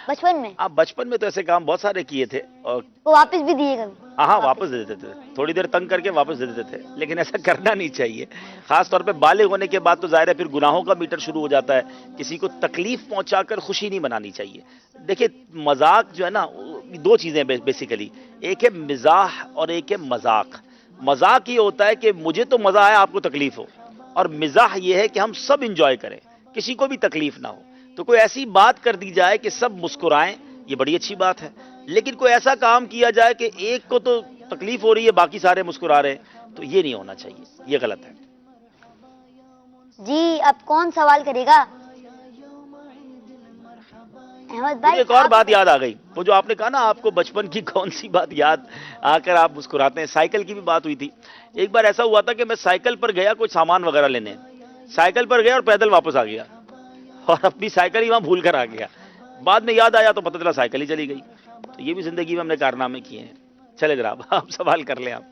بچپن میں؟ آپ بچپن میں تو ایسے کام بہت سارے کیے تھے, اور وہ واپس بھی دیے کبھی؟ ہاں واپس دے دیتے تھے, تھوڑی دیر تنگ کر کے واپس دے دیتے تھے, لیکن ایسا کرنا نہیں چاہیے. خاص طور پہ بالغ ہونے کے بعد تو ظاہر ہے پھر گناہوں کا میٹر شروع ہو جاتا ہے. کسی کو تکلیف پہنچا کر خوشی نہیں منانی چاہیے. دیکھیں مذاق جو ہے نا, دو چیزیں بیسیکلی, ایک ہے مزاح اور ایک ہے مذاق. مذاق یہ ہوتا ہے کہ مجھے تو مزہ آیا آپ کو تکلیف ہو, اور مزاح یہ ہے کہ ہم سب انجوائے کریں, کسی کو بھی تکلیف نہ ہو. تو کوئی ایسی بات کر دی جائے کہ سب مسکرائیں, یہ بڑی اچھی بات ہے. لیکن کوئی ایسا کام کیا جائے کہ ایک کو تو تکلیف ہو رہی ہے باقی سارے مسکرا رہے ہیں, تو یہ نہیں ہونا چاہیے, یہ غلط ہے. جی اب کون سوال کرے گا؟ احمد بھائی ایک اور بات یاد آ گئی, وہ جو آپ نے کہا نا آپ کو بچپن کی کون سی بات یاد آ کر آپ مسکراتے ہیں, سائیکل کی بھی بات ہوئی تھی. ایک بار ایسا ہوا تھا کہ میں سائیکل پر گیا کچھ سامان وغیرہ لینے, سائیکل پر گیا اور پیدل واپس آ گیا, اور اپنی سائیکل ہی وہاں بھول کر آ گیا. بعد میں یاد آیا تو پتہ چلا سائیکل ہی چلی گئی. تو یہ بھی زندگی میں ہم نے کارنامے کیے ہیں. چلے جناب آپ سوال کر لیں آپ.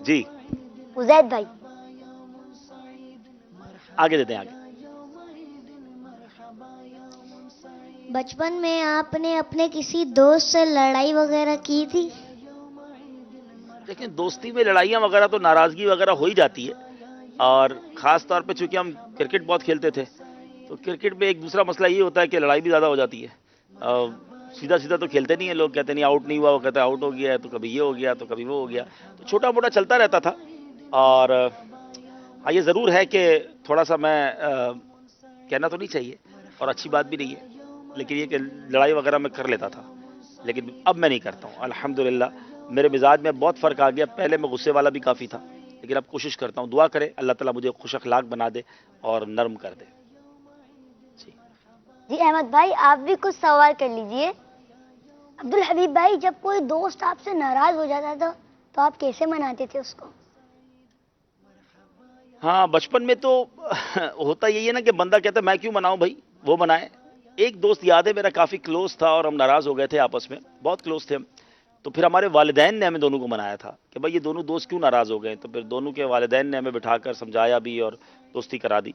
جی عزید بھائی آگے دیتے ہیں, آگے. بچپن میں آپ نے اپنے کسی دوست سے لڑائی وغیرہ کی تھی؟ دیکھیں دوستی میں لڑائیاں وغیرہ تو ناراضگی وغیرہ ہو ہی جاتی ہے, اور خاص طور پہ چونکہ ہم کرکٹ بہت کھیلتے تھے, تو کرکٹ میں ایک دوسرا مسئلہ یہ ہوتا ہے کہ لڑائی بھی زیادہ ہو جاتی ہے. سیدھا سیدھا تو کھیلتے نہیں ہیں لوگ, کہتے نہیں آؤٹ نہیں ہوا, وہ کہتے آؤٹ ہو گیا ہے, تو کبھی یہ ہو گیا تو کبھی وہ ہو گیا, تو چھوٹا موٹا چلتا رہتا تھا. اور ہاں یہ ضرور ہے کہ تھوڑا سا میں کہنا تو نہیں چاہیے اور اچھی بات بھی نہیں ہے, لیکن یہ کہ لڑائی وغیرہ میں کر لیتا تھا, لیکن اب میں نہیں کرتا ہوں. الحمدللہ میرے مزاج میں بہت فرق آ گیا. پہلے میں غصے والا بھی کافی تھا, لیکن اب کوشش کرتا ہوں. دعا کرے اللہ تعالیٰ مجھے خوش اخلاق بنا دے اور نرم کر دے. جی احمد بھائی آپ بھی کچھ سوال کر لیجئے. عبدالحبیب بھائی جب کوئی دوست آپ سے ناراض ہو جاتا تھا تو آپ کیسے مناتے تھے اس کو؟ ہاں بچپن میں تو ہوتا یہی ہے نا کہ بندہ کہتا ہے میں کیوں مناؤں بھائی, وہ منائے. ایک دوست یاد ہے میرا کافی کلوز تھا, اور ہم ناراض ہو گئے تھے آپس میں, بہت کلوز تھے ہم. تو پھر ہمارے والدین نے ہمیں دونوں کو منایا تھا کہ بھائی یہ دونوں دوست کیوں ناراض ہو گئے. تو پھر دونوں کے والدین نے ہمیں بٹھا کر سمجھایا بھی اور دوستی کرا دی.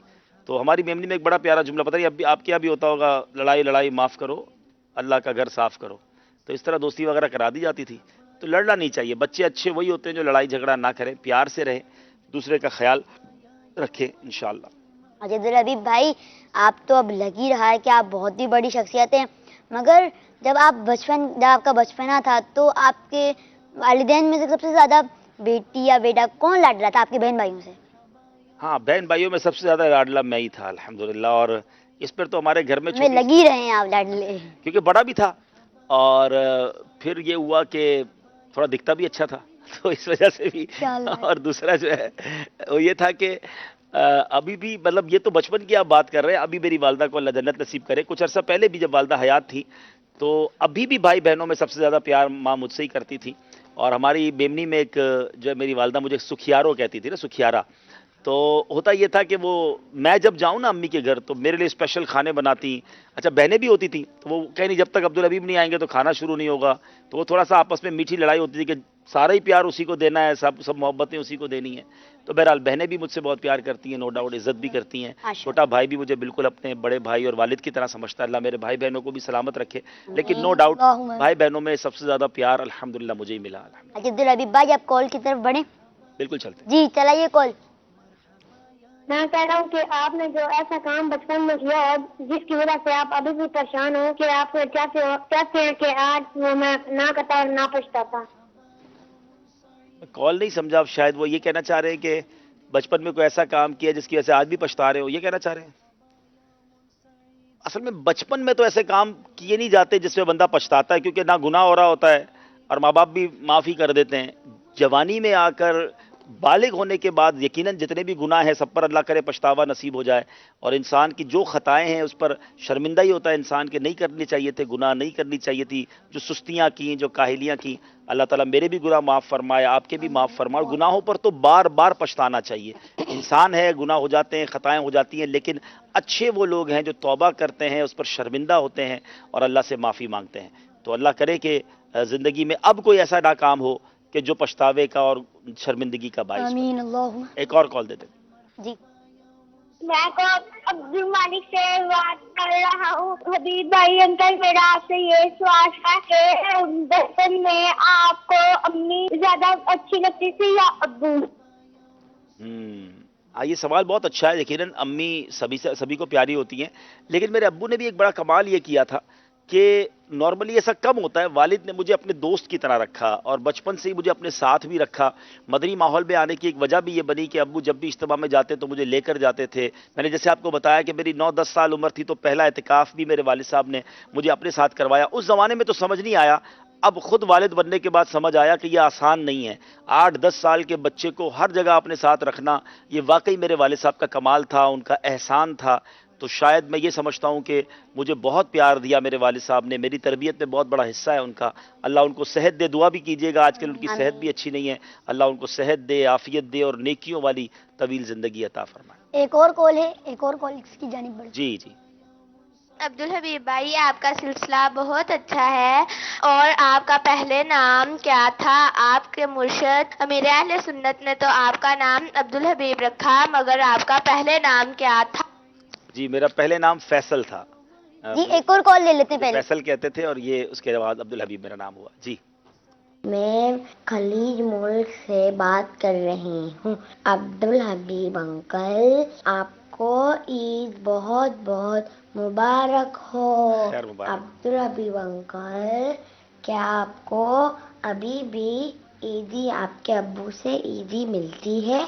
تو ہماری میمنی میں ایک بڑا پیارا جملہ, پتہ نہیں اب بھی آپ کے یہاں بھی ہوتا ہوگا, لڑائی لڑائی معاف کرو اللہ کا گھر صاف کرو. تو اس طرح دوستی وغیرہ کرا دی جاتی تھی. تو لڑنا نہیں چاہیے. بچے اچھے وہی ہوتے ہیں جو لڑائی جھگڑا نہ کریں, پیار سے رہیں, دوسرے کا خیال رکھیں انشاءاللہ. حاجی عبدالحبیب بھائی آپ تو اب لگ ہی رہا ہے کہ آپ بہت ہی بڑی شخصیت ہیں, مگر جب آپ کا بچپنا تھا تو آپ کے والدین میں سے سب سے زیادہ بیٹی یا بیٹا کون لاڈلا تھا آپ کے بہن بھائیوں سے؟ ہاں بہن بھائیوں میں سب سے زیادہ لاڈلا میں ہی تھا الحمدللہ, اور اس پر تو ہمارے گھر میں ہمیں لگ ہی رہے ہیں آپ لاڈلے. کیونکہ بڑا بھی تھا, اور پھر یہ ہوا کہ تھوڑا دکھتا بھی اچھا تھا, تو اس وجہ سے بھی. اور دوسرا جو ہے وہ یہ تھا کہ ابھی بھی مطلب یہ تو بچپن کی آپ بات کر رہے ہیں. ابھی میری والدہ کو اللہ جنت نصیب کرے. کچھ عرصہ پہلے بھی جب والدہ حیات تھی تو ابھی بھی بھائی بہنوں میں سب سے زیادہ پیار ماں مجھ سے ہی کرتی تھی. اور ہماری بیمنی میں ایک جو ہے میری والدہ مجھے سکھیارو کہتی تھی نا, سکھیارا. تو ہوتا یہ تھا کہ وہ میں جب جاؤں نا امی کے گھر تو میرے لیے اسپیشل کھانے بناتی. اچھا بہنیں بھی ہوتی تھیں تو وہ کہیں نہیں جب تک عبدالحبیب نہیں آئیں گے تو کھانا شروع نہیں ہوگا. تو وہ تھوڑا سا آپس میں میٹھی لڑائی ہوتی تھی کہ سارا ہی پیار اسی کو دینا ہے, سب محبتیں اسی کو دینی ہیں. تو بہرحال بہنیں بھی مجھ سے بہت پیار کرتی ہیں, نو ڈاؤٹ عزت بھی کرتی ہیں. چھوٹا بھائی بھی مجھے بالکل اپنے بڑے بھائی اور والد کی طرح سمجھتا ہے. اللہ میرے بھائی بہنوں کو بھی سلامت رکھے. لیکن نو ڈاؤٹ بھائی بہنوں میں سب سے زیادہ پیار الحمدللہ مجھے ہی ملا. عبدالحبیب بھائی آپ کال کی طرف بڑھیں. بالکل چلتے. جی چلائیے کال. میں کہہ رہا ہوں کہ آپ نے جو ایسا کام بچپن میں کیا اور جس کی وجہ سے آپ ابھی بھی پریشان ہو کہ آپ چاہتے ہیں کہ آج وہ میں نہ کرتا اور نہ پچھتاتا. کال نہیں سمجھا آپ. شاید وہ یہ کہنا چاہ رہے ہیں کہ بچپن میں کوئی ایسا کام کیا جس کی وجہ سے آج بھی پچھتا رہے ہو, یہ کہنا چاہ رہے ہیں. اصل میں بچپن میں تو ایسے کام کیے نہیں جاتے جس میں بندہ پچھتاتا ہے, کیونکہ نہ گناہ ہو رہا ہوتا ہے اور ماں باپ بھی معافی کر دیتے ہیں. جوانی میں آ کر بالغ ہونے کے بعد یقیناً جتنے بھی گناہ ہیں سب پر اللہ کرے پچھتاوا نصیب ہو جائے. اور انسان کی جو خطائیں ہیں اس پر شرمندہ ہی ہوتا ہے انسان کے, نہیں کرنی چاہیے تھے, گناہ نہیں کرنی چاہیے تھی, جو سستیاں کیں, جو کاہلیاں کیں. اللہ تعالیٰ میرے بھی گناہ معاف فرمائے, آپ کے بھی معاف فرمائے. اور گناہوں پر تو بار بار پچھتانا چاہیے. انسان ہے, گناہ ہو جاتے ہیں, خطائیں ہو جاتی ہیں, لیکن اچھے وہ لوگ ہیں جو توبہ کرتے ہیں, اس پر شرمندہ ہوتے ہیں اور اللہ سے معافی مانگتے ہیں. تو اللہ کرے کہ زندگی میں اب کوئی ایسا ناکام ہو کہ جو پچھتاوے کا اور شرمندگی کا باعث بنے. آمین اللہم. ایک اور کال دیتے. جی میں کو عبد المالک سے بات کر رہا ہوں. حبیب بھائی انکل میرا آپ سے یہ سوال ہے کہ بچپن میں آپ کو امی زیادہ اچھی لگتی تھی یا ابو؟ یہ سوال بہت اچھا ہے. یقیناً امی سبھی کو پیاری ہوتی ہیں, لیکن میرے ابو نے بھی ایک بڑا کمال یہ کیا تھا کہ نارملی ایسا کم ہوتا ہے. والد نے مجھے اپنے دوست کی طرح رکھا اور بچپن سے ہی مجھے اپنے ساتھ بھی رکھا. مدنی ماحول میں آنے کی ایک وجہ بھی یہ بنی کہ ابو جب بھی اجتماع میں جاتے تو مجھے لے کر جاتے تھے. میں نے جیسے آپ کو بتایا کہ میری 9-10 سال عمر تھی تو پہلا اعتکاف بھی میرے والد صاحب نے مجھے اپنے ساتھ کروایا. اس زمانے میں تو سمجھ نہیں آیا, اب خود والد بننے کے بعد سمجھ آیا کہ یہ آسان نہیں ہے. 8-10 سال کے بچے کو ہر جگہ اپنے ساتھ رکھنا یہ واقعی میرے والد صاحب کا کمال تھا, ان کا احسان تھا. تو شاید میں یہ سمجھتا ہوں کہ مجھے بہت پیار دیا میرے والد صاحب نے, میری تربیت میں بہت بڑا حصہ ہے ان کا. اللہ ان کو صحت دے, دعا بھی کیجیے گا, آج کل ان کی صحت بھی اچھی نہیں ہے. اللہ ان کو صحت دے, عافیت دے اور نیکیوں والی طویل زندگی عطا فرمائے. ایک اور کال ہے, ایک اور کال اس کی جانب بڑھ. جی جی. عبدالحبیب بھائی آپ کا سلسلہ بہت اچھا ہے, اور آپ کا پہلے نام کیا تھا؟ آپ کے مرشد امیر اہل سنت نے تو آپ کا نام عبدالحبیب رکھا, مگر آپ کا پہلے نام کیا تھا؟ جی میرا پہلے نام فیصل تھا. جی ایک اور کال لے لیتے پہلے. فیصل کہتے تھے اور یہ اس کے بعد عبدالحبیب میرا نام ہوا. جی میں خلیج ملک سے بات کر رہی ہوں. عبدالحبیب انکل آپ کو عید بہت بہت مبارک ہو. خیر مبارک. عبدالحبیب انکل کیا آپ کو ابھی بھی عیدی آپ کے ابو سے عیدی ملتی ہے؟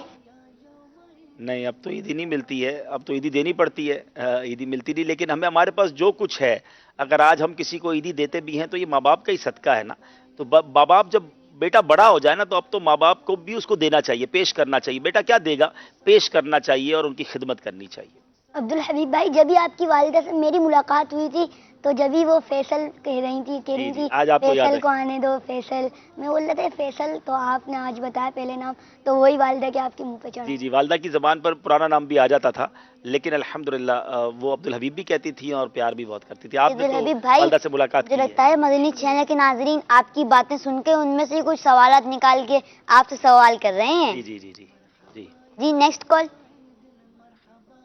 نہیں, اب تو عیدی نہیں ملتی ہے, اب تو عیدی دینی پڑتی ہے. عیدی ملتی نہیں, لیکن ہمارے پاس جو کچھ ہے اگر آج ہم کسی کو عیدی دیتے بھی ہیں تو یہ ماں باپ کا ہی صدقہ ہے نا. تو ماں باپ جب بیٹا بڑا ہو جائے نا تو اب تو ماں باپ کو بھی اس کو دینا چاہیے, پیش کرنا چاہیے. بیٹا کیا دے گا, پیش کرنا چاہیے اور ان کی خدمت کرنی چاہیے. عبدالحبیب بھائی جب بھی آپ کی والدہ سے میری ملاقات ہوئی تھی تو جب بھی وہ فیصل کہہ رہی تھی آج آپ کو یاد فیصل ہے. کو آنے دو فیصل, میں بول رہا تھا فیصل, تو آپ نے آج بتایا پہلے نام تو وہی والدہ کے آپ کے منہ پہ چڑھا. جی والدہ کی زبان پر پرانا نام بھی آ جاتا تھا, لیکن الحمدللہ وہ عبدالحبیب بھی کہتی تھی اور پیار بھی بہت کرتی تھی. آپ نے تو والدہ سے ملاقات کی مجھے لگتا ہے مدنی چینل کے ناظرین آپ کی باتیں سن کے ان میں سے کچھ سوالات نکال کے آپ سے سوال کر رہے ہیں. جی جی جی جی جی نیکسٹ کال.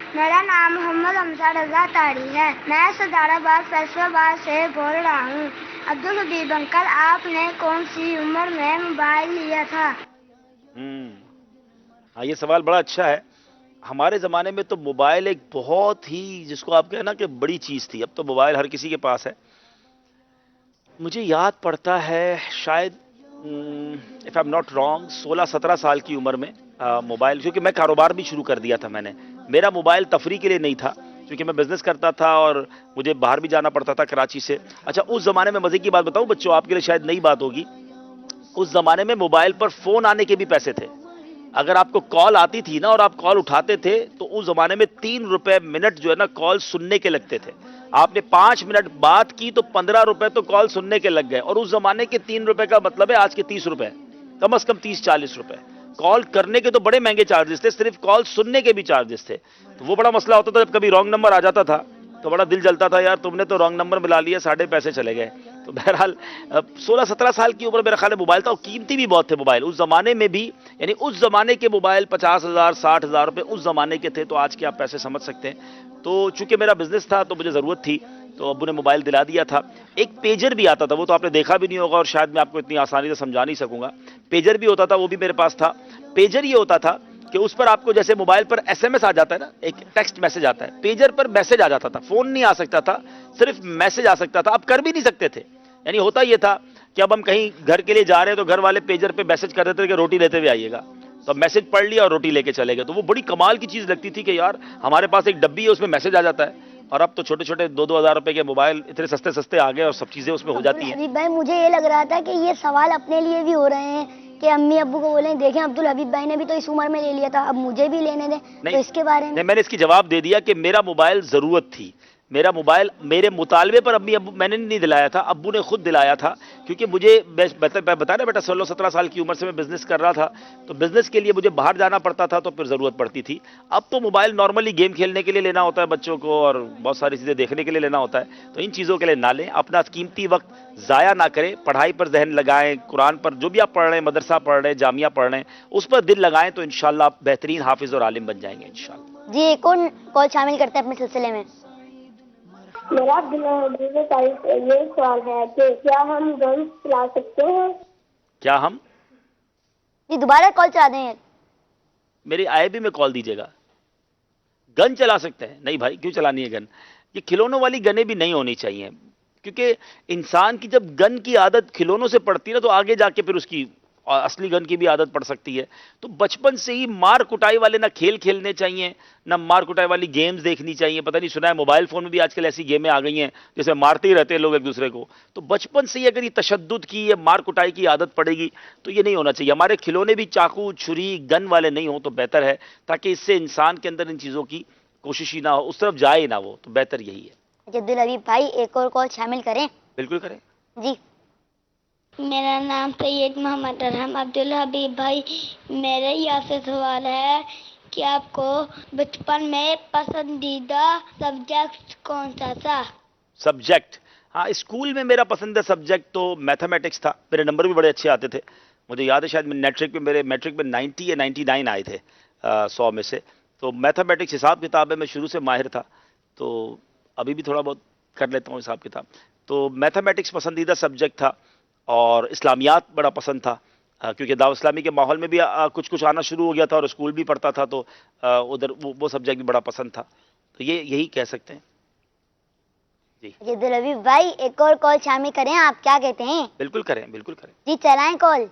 میرا نام محمد حمزہ رضا طاری ہے, میں صدر آباد فیصل آباد سے بول رہا ہوں. عبدالحبیب انکل آپ نے کون سی عمر میں موبائل لیا تھا؟ ہاں یہ سوال بڑا اچھا ہے. ہمارے زمانے میں تو موبائل ایک بہت ہی جس کو آپ کہنا کہ بڑی چیز تھی. اب تو موبائل ہر کسی کے پاس ہے. مجھے یاد پڑتا ہے شاید if I am not wrong 16-17 سال کی عمر میں موبائل, کیونکہ میں کاروبار بھی شروع کر دیا تھا میں نے. میرا موبائل تفریح کے لیے نہیں تھا کیونکہ میں بزنس کرتا تھا اور مجھے باہر بھی جانا پڑتا تھا کراچی سے. اچھا اس زمانے میں مزے کی بات بتاؤں بچوں, آپ کے لیے شاید نئی بات ہوگی, اس زمانے میں موبائل پر فون آنے کے بھی پیسے تھے. اگر آپ کو کال آتی تھی نا اور آپ کال اٹھاتے تھے تو اس زمانے میں 3 روپے منٹ جو ہے نا کال سننے کے لگتے تھے. آپ نے 5 منٹ بات کی تو 15 روپے تو کال سننے کے لگ گئے, اور اس زمانے کے 3 روپے کا مطلب ہے آج کے 30 روپے, کم از کم 30-40 روپے. کال کرنے کے تو بڑے مہنگے چارجز تھے, صرف کال سننے کے بھی چارجز تھے. تو وہ بڑا مسئلہ ہوتا تھا جب کبھی رانگ نمبر آ جاتا تھا تو بڑا دل جلتا تھا, یار تم نے تو رانگ نمبر ملا لیا, ساڑھے پیسے چلے گئے. تو بہرحال 16-17 سال کی عمر میرا خیال ہے موبائل تھا, اور قیمتی بھی بہت تھے موبائل اس زمانے میں بھی. یعنی اس زمانے کے موبائل 50,000 60,000 روپے اس زمانے کے تھے, تو آج کے آپ پیسے سمجھ سکتے ہیں. تو چونکہ میرا بزنس تھا تو مجھے ضرورت تھی, تو ابو نے موبائل دلا دیا تھا. ایک پیجر بھی آتا تھا, وہ تو آپ نے دیکھا بھی نہیں ہوگا اور شاید میں آپ کو اتنی آسانی سے سمجھا نہیں سکوں گا. پیجر بھی ہوتا تھا, وہ بھی میرے پاس تھا. پیجر یہ ہوتا تھا کہ اس پر آپ کو جیسے موبائل پر SMS آ جاتا ہے نا, ایک ٹیکسٹ میسج آتا ہے, پیجر پر میسج آ جاتا تھا. فون نہیں آ سکتا تھا, صرف میسج آ سکتا تھا. آپ کر بھی نہیں سکتے تھے. یعنی ہوتا یہ تھا کہ اب ہم کہیں گھر کے لیے جا رہے ہیں تو گھر والے پیجر پہ میسج کر دیتے تھے کہ روٹی لیتے ہوئے آئیے گا, تو میسج پڑھ لیا اور روٹی لے کے چلے گئے. تو وہ بڑی کمال کی چیز لگتی تھی کہ یار ہمارے پاس ایک ڈبی ہے, اس میں میسج آ جاتا ہے. اور اب تو چھوٹے چھوٹے 2-2 ہزار روپے کے موبائل اتنے سستے سستے آ گئے اور سب چیزیں اس میں ہو جاتی ہیں. حبیب بھائی مجھے یہ لگ رہا تھا کہ یہ سوال اپنے لیے بھی ہو رہے ہیں کہ امی ابو کو بولیں دیکھیں عبدالحبیب بھائی نے بھی تو اس عمر میں لے لیا تھا, اب مجھے بھی لینے دیں. تو اس کے بارے میں میں نے اس کی جواب دے دیا کہ میرا موبائل ضرورت تھی. میرا موبائل میرے مطالبے پر امی ابو میں نے نہیں دلایا تھا, ابو نے خود دلایا تھا. کیونکہ مجھے بتا نا بیٹا 16-17 سال کی عمر سے میں بزنس کر رہا تھا, تو بزنس کے لیے مجھے باہر جانا پڑتا تھا, تو پھر ضرورت پڑتی تھی. اب تو موبائل نارملی گیم کھیلنے کے لیے لینا ہوتا ہے بچوں کو, اور بہت ساری چیزیں دیکھنے کے لیے لینا ہوتا ہے. تو ان چیزوں کے لیے نہ لیں, اپنا قیمتی وقت ضائع نہ کریں, پڑھائی پر ذہن لگائیں, قرآن پر جو بھی آپ پڑھ رہے ہیں, مدرسہ پڑھ رہے ہیں, جامعہ پڑھ رہے ہیں, اس پر دل لگائیں, تو انشاءاللہ آپ بہترین حافظ اور عالم بن جائیں گے انشاءاللہ. جی ایک اور کال شامل کرتے ہیں اپنے سلسلے میں. میرا عبدالحبیب بھائی سے یہ سوال ہے کہ کیا ہم گن چلا سکتے ہیں؟ کیا ہم جی دوبارہ کال چلا دیں. میری آئے بھی میں کال دیجیے گا. گن چلا سکتے ہیں؟ نہیں بھائی, کیوں چلانی ہے گن؟ یہ کھلونوں والی گنیں بھی نہیں ہونی چاہیے, کیونکہ انسان کی جب گن کی عادت کھلونوں سے پڑتی ہے نا, تو آگے جا کے پھر اس کی اصلی گن کی بھی عادت پڑ سکتی ہے. تو بچپن سے ہی مار کٹائی والے نہ کھیل کھیلنے چاہیے, نہ مار کٹائی والی گیمز دیکھنی چاہیے. پتہ نہیں سنا ہے موبائل فون میں بھی آج کل ایسی گیمیں آ گئی ہیں جیسے مارتے ہی رہتے ہیں لوگ ایک دوسرے کو. تو بچپن سے ہی اگر یہ تشدد کی, یہ مار کٹائی کی عادت پڑے گی تو یہ نہیں ہونا چاہیے. ہمارے کھلونے بھی چاقو چھری گن والے نہیں ہوں تو بہتر ہے, تاکہ اس سے انسان کے اندر ان چیزوں کی کوشش ہی نہ ہو, اس طرف جائے نہ وہ, تو بہتر یہی ہے. عبدالحبیب بھائی ایک اور کال شامل کریں. بالکل کریں. جی میرا نام سید محمد ارحم. عبدالحبیب بھائی میرا یہاں سے سوال ہے کہ آپ کو بچپن میں پسندیدہ سبجیکٹ کون سا تھا؟ سبجیکٹ, ہاں اسکول میں میرا پسندیدہ سبجیکٹ تو میتھمیٹکس تھا. میرے نمبر بھی بڑے اچھے آتے تھے. مجھے یاد ہے شاید میرے میٹرک میں 90 یا 99 آئے تھے 100 میں سے. تو میتھمیٹکس حساب کتاب ہے, میں شروع سے ماہر تھا, تو ابھی بھی تھوڑا بہت کر لیتا ہوں حساب کتاب. تو میتھمیٹکس پسندیدہ سبجیکٹ تھا, اور اسلامیات بڑا پسند تھا, کیونکہ دعوت اسلامی کے ماحول میں بھی کچھ آنا شروع ہو گیا تھا, اور اسکول بھی پڑھتا تھا, تو ادھر وہ سبجیکٹ بھی بڑا پسند تھا. تو یہی کہہ سکتے ہیں. جی عبدالحبیب بھائی ایک اور کال شامل کریں, آپ کیا کہتے ہیں؟ بالکل کریں, بالکل کریں. جی چلائیں کال.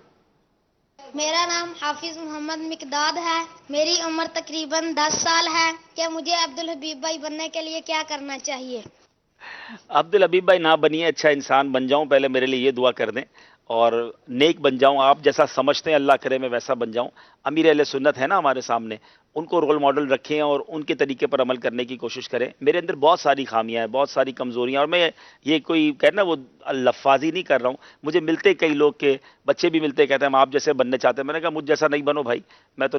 میرا نام حافظ محمد مقداد ہے. میری عمر تقریباً 10 سال ہے. کیا مجھے عبدالحبیب بھائی بننے کے لیے کیا کرنا چاہیے؟ عبدالحبیب بھائی نہ بنیے, اچھا انسان بن جاؤں, پہلے میرے لیے یہ دعا کر دیں, اور نیک بن جاؤں, آپ جیسا سمجھتے ہیں اللہ کرے میں ویسا بن جاؤں. امیر اہل سنت ہے نا ہمارے سامنے, ان کو رول ماڈل رکھیں اور ان کے طریقے پر عمل کرنے کی کوشش کریں. میرے اندر بہت ساری خامیاں ہیں, بہت ساری کمزوریاں, اور میں یہ کوئی کہنا وہ لفاظی نہیں کر رہا ہوں. مجھے ملتے کئی لوگ کے بچے بھی ملتے کہتے ہیں ہم آپ جیسے بننے چاہتے ہیں. میں نے کہا مجھ جیسا نہیں بنو بھائی, میں تو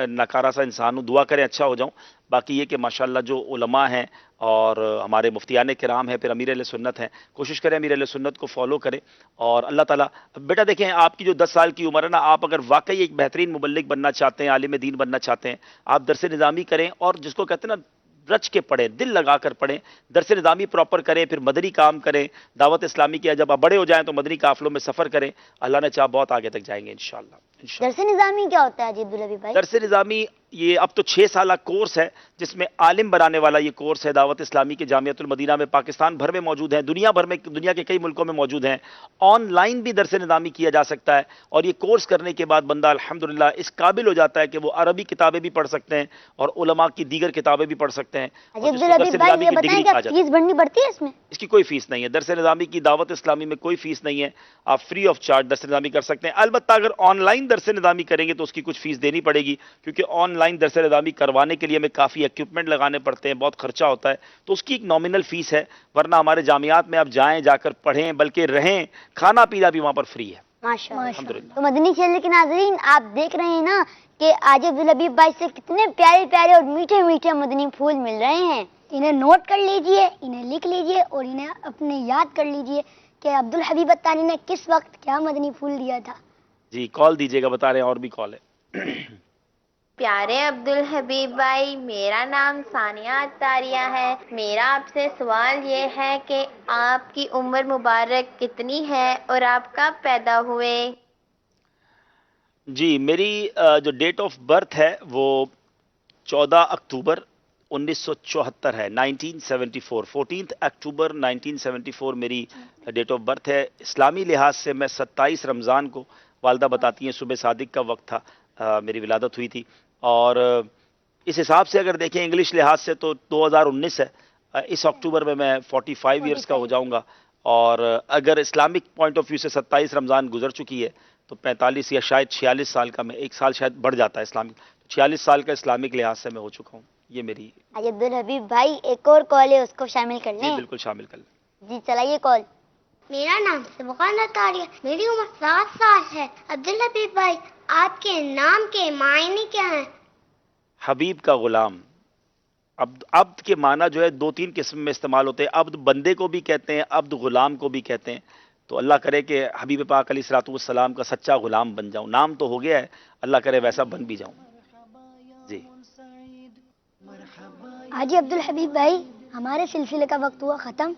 ناکارہ سا انسان ہوں, دعا کریں اچھا ہو جاؤں. باقی یہ کہ ماشاءاللہ جو علماء ہیں اور ہمارے مفتیان کرام ہیں, پھر امیر اہل سنت ہیں, کوشش کریں امیر اہل سنت کو فالو کریں. اور اللہ تعالیٰ بیٹا دیکھیں, آپ کی جو 10 سال کی عمر ہے نا, آپ اگر واقعی ایک بہترین مبلغ بننا چاہتے ہیں, عالم دین بننا چاہتے ہیں, آپ درس نظامی کریں, اور جس کو کہتے ہیں نا رچ کے پڑھیں, دل لگا کر پڑھیں, درس نظامی پراپر کریں, پھر مدنی کام کریں, دعوت اسلامی کی. جب آپ بڑے ہو جائیں تو مدنی قافلوں میں سفر کریں, اللہ نے چاہا بہت آگے تک جائیں گے انشاءاللہ. درس نظامی کیا ہوتا ہے جی عبدالحبیب بھائی؟ درس نظامی یہ اب تو 6 سالہ کورس ہے, جس میں عالم بنانے والا یہ کورس ہے. دعوت اسلامی کے جامعۃ المدینہ میں پاکستان بھر میں موجود ہیں, دنیا کے کئی ملکوں میں موجود ہیں. آن لائن بھی درس نظامی کیا جا سکتا ہے, اور یہ کورس کرنے کے بعد بندہ الحمدللہ اس قابل ہو جاتا ہے کہ وہ عربی کتابیں بھی پڑھ سکتے ہیں, اور علماء کی دیگر کتابیں بھی پڑھ سکتے ہیں. عبدالحبیب بھائی یہ بتائیں کہ فیس بھرنی پڑتی ہے اس میں؟ اس کی کوئی فیس نہیں ہے. درس نظامی کی دعوت اسلامی میں کوئی فیس نہیں ہے, آپ فری آف چارج درس نظامی کر سکتے ہیں. البتہ اگر آن لائن درس نظامی کریں گے تو اس کی کچھ فیس دینی پڑے گی، کیونکہ آن لائن درس نظامی کروانے کے لیے ہمیں کافی ایکوپمنٹ لگانے پڑتے ہیں، بہت خرچہ ہوتا ہے، تو اس کی ایک نامنل فیس ہے، ورنہ ہمارے جامعات میں آپ جائیں، جا کر پڑھیں، بلکہ رہیں، کھانا پینا بھی وہاں پر فری ہے ماشاء اللہ۔ الحمدللہ۔ تو مدنی چینل کے ناظرین، آپ دیکھ رہے ہیں نا کہ آج عبدالحبیب بھائی سے کتنے پیارے پیارے اور میٹھے میٹھے مدنی پھول مل رہے ہیں۔ انہیں نوٹ کر لیجئے، انہیں لکھ لیجئے اور انہیں اپنے یاد کر لیجئے کہ عبدالحبیب الثانی نے کس وقت کیا مدنی پھول دیا تھا۔ جی کال دیجیے گا، بتا رہے ہیں اور بھی کال ہے۔ پیارے عبدالحبیب بھائی، میرا نام ثانیہ عطاریہ ہے۔ میرا آپ سے سوال یہ ہے کہ آپ کی عمر مبارک کتنی ہے اور آپ کب پیدا ہوئے؟ جی میری جو ڈیٹ آف برتھ ہے وہ 14 اکتوبر 1974 ہے، 1974، 14 اکتوبر 1974 میری ڈیٹ آف برتھ ہے۔ اسلامی لحاظ سے میں 27 رمضان کو، والدہ بتاتی ہیں صبح صادق کا وقت تھا، میری ولادت ہوئی تھی، اور اس حساب سے اگر دیکھیں انگلش لحاظ سے تو 2019 ہے، اس اکتوبر میں 45 ایئرس کا ہو جاؤں گا، اور اگر اسلامک پوائنٹ آف ویو سے 27 رمضان گزر چکی ہے تو 45 یا شاید 46 سال کا، میں ایک سال شاید بڑھ جاتا ہے اسلامک، 46 سال کا اسلامک لحاظ سے میں ہو چکا ہوں۔ یہ میری عبدالحبیب بھائی ایک اور کال ہے، اس کو شامل کر لیں۔ جی بالکل شامل کر لیں۔ جی چلائیے کال۔ میرا نام سبقان عطاریہ، میری عمر 7 سال ہے۔ عبدالحبیب بھائی، آپ کے نام کے معنی کیا ہیں؟ حبیب کا غلام۔ عبد کے معنی جو ہے 2-3 قسم میں استعمال ہوتے ہیں، عبد بندے کو بھی کہتے ہیں، عبد غلام کو بھی کہتے ہیں، تو اللہ کرے کہ حبیب پاک علیہ الصلوۃ والسلام کا سچا غلام بن جاؤں۔ نام تو ہو گیا ہے، اللہ کرے ویسا بن بھی جاؤں۔ جی آج عبدالحبیب بھائی، ہمارے سلسلے کا وقت ہوا ختم،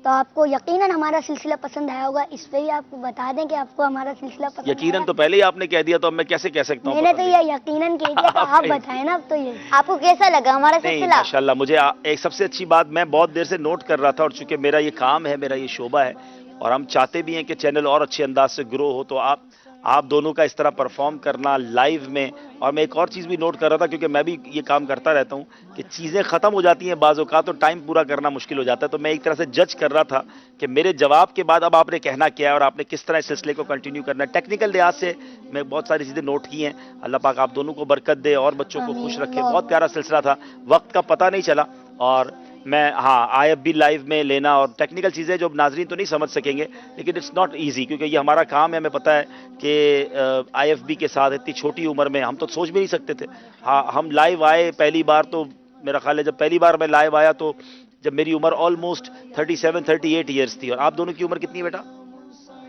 تو آپ کو یقیناً ہمارا سلسلہ پسند آیا ہوگا، اس پہ ہی آپ کو بتا دیں کہ آپ کو ہمارا سلسلہ پسند یقیناً تو پہلے ہی آپ نے کہہ دیا، تو اب میں کیسے کہہ سکتا ہوں؟ میں نے تو یہ یقیناً کہہ دیا، تو آپ بتائیں نا اب تو یہ آپ کو کیسا لگا ہمارا نہیں سلسلہ؟ ماشاءاللہ، مجھے ایک سب سے اچھی بات میں بہت دیر سے نوٹ کر رہا تھا، اور چونکہ میرا یہ کام ہے، میرا یہ شعبہ ہے، اور ہم چاہتے بھی ہیں کہ چینل اور اچھے انداز سے گرو ہو، تو آپ دونوں کا اس طرح پرفارم کرنا لائیو میں، اور میں ایک اور چیز بھی نوٹ کر رہا تھا، کیونکہ میں بھی یہ کام کرتا رہتا ہوں کہ چیزیں ختم ہو جاتی ہیں بعض اوقات، تو ٹائم پورا کرنا مشکل ہو جاتا ہے، تو میں ایک طرح سے جج کر رہا تھا کہ میرے جواب کے بعد اب آپ نے کہنا کیا ہے اور آپ نے کس طرح اس سلسلے کو کنٹینیو کرنا ہے۔ ٹیکنیکل لحاظ سے میں بہت ساری چیزیں نوٹ کی ہیں، اللہ پاک آپ دونوں کو برکت دے اور بچوں کو خوش رکھے۔ بہت پیارا سلسلہ تھا، وقت کا پتہ نہیں چلا، اور میں آئی ایف بی لائیو میں لینا اور ٹیکنیکل چیزیں جو ناظرین تو نہیں سمجھ سکیں گے، لیکن اٹس ناٹ ایزی، کیونکہ یہ ہمارا کام ہے، ہمیں پتہ ہے کہ آئی ایف بی کے ساتھ اتنی چھوٹی عمر میں ہم تو سوچ بھی نہیں سکتے تھے۔ ہاں ہم لائیو آئے پہلی بار، تو میرا خیال ہے جب پہلی بار میں لائیو آیا تو جب میری عمر آلموسٹ 37-38 ایئرس تھی، اور آپ دونوں کی عمر کتنی بیٹا؟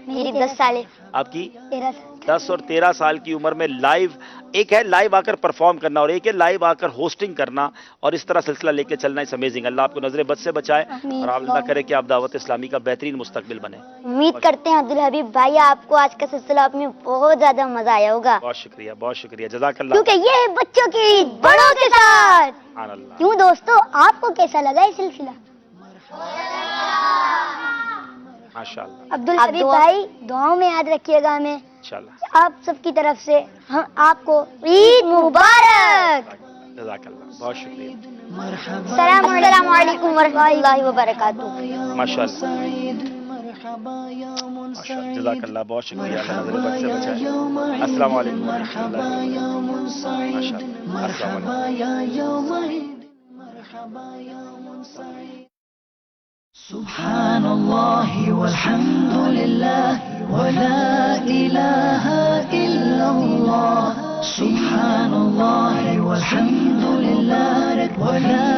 میری 10 سال ہے۔ آپ کی 13 سال۔ 10 اور 13 سال کی عمر میں لائیو، ایک ہے لائیو آ کر پرفارم کرنا اور ایک ہے لائیو آ کر ہوسٹنگ کرنا، اور اس طرح سلسلہ لے کے چلنا، اس امیزنگ۔ اللہ آپ کو نظر بد سے بچائے، اور اللہ کرے کہ آپ دعوت اسلامی کا بہترین مستقبل بنے۔ امید کرتے ہیں عبدالحبیب بھائی آپ کو آج کا سلسلہ آپ میں بہت زیادہ مزہ آیا ہوگا، بہت شکریہ، بہت شکریہ، جزاک اللہ۔ کیونکہ یہ ہے بچوں کی عید بڑوں کے ساتھ۔ سبحان اللہ۔ کیوں دوستو، آپ کو کیسا لگا یہ سلسلہ؟ ماشاء اللہ، عبدالحبیب بھائی دعاؤں میں یاد رکھیے گا ہمیں، انشاءاللہ، آپ سب کی طرف سے آپ کو عید مبارک۔ جزاک اللہ، بہت شکریہ، السلام علیکم ورحمۃ اللہ وبرکاتہ۔ ماشاء اللہ، ماشاء اللہ، جزاک اللہ، بہت شکریہ، اللہ نظر بد سے بچائے۔ السلام علیکم ورحمۃ اللہ وبرکاتہ۔ ماشاء اللہ، السلام علیکم۔ سبحان اللہ والحمد للہ ولا الہ الا اللہ، سبحان اللہ والحمد للہ ولا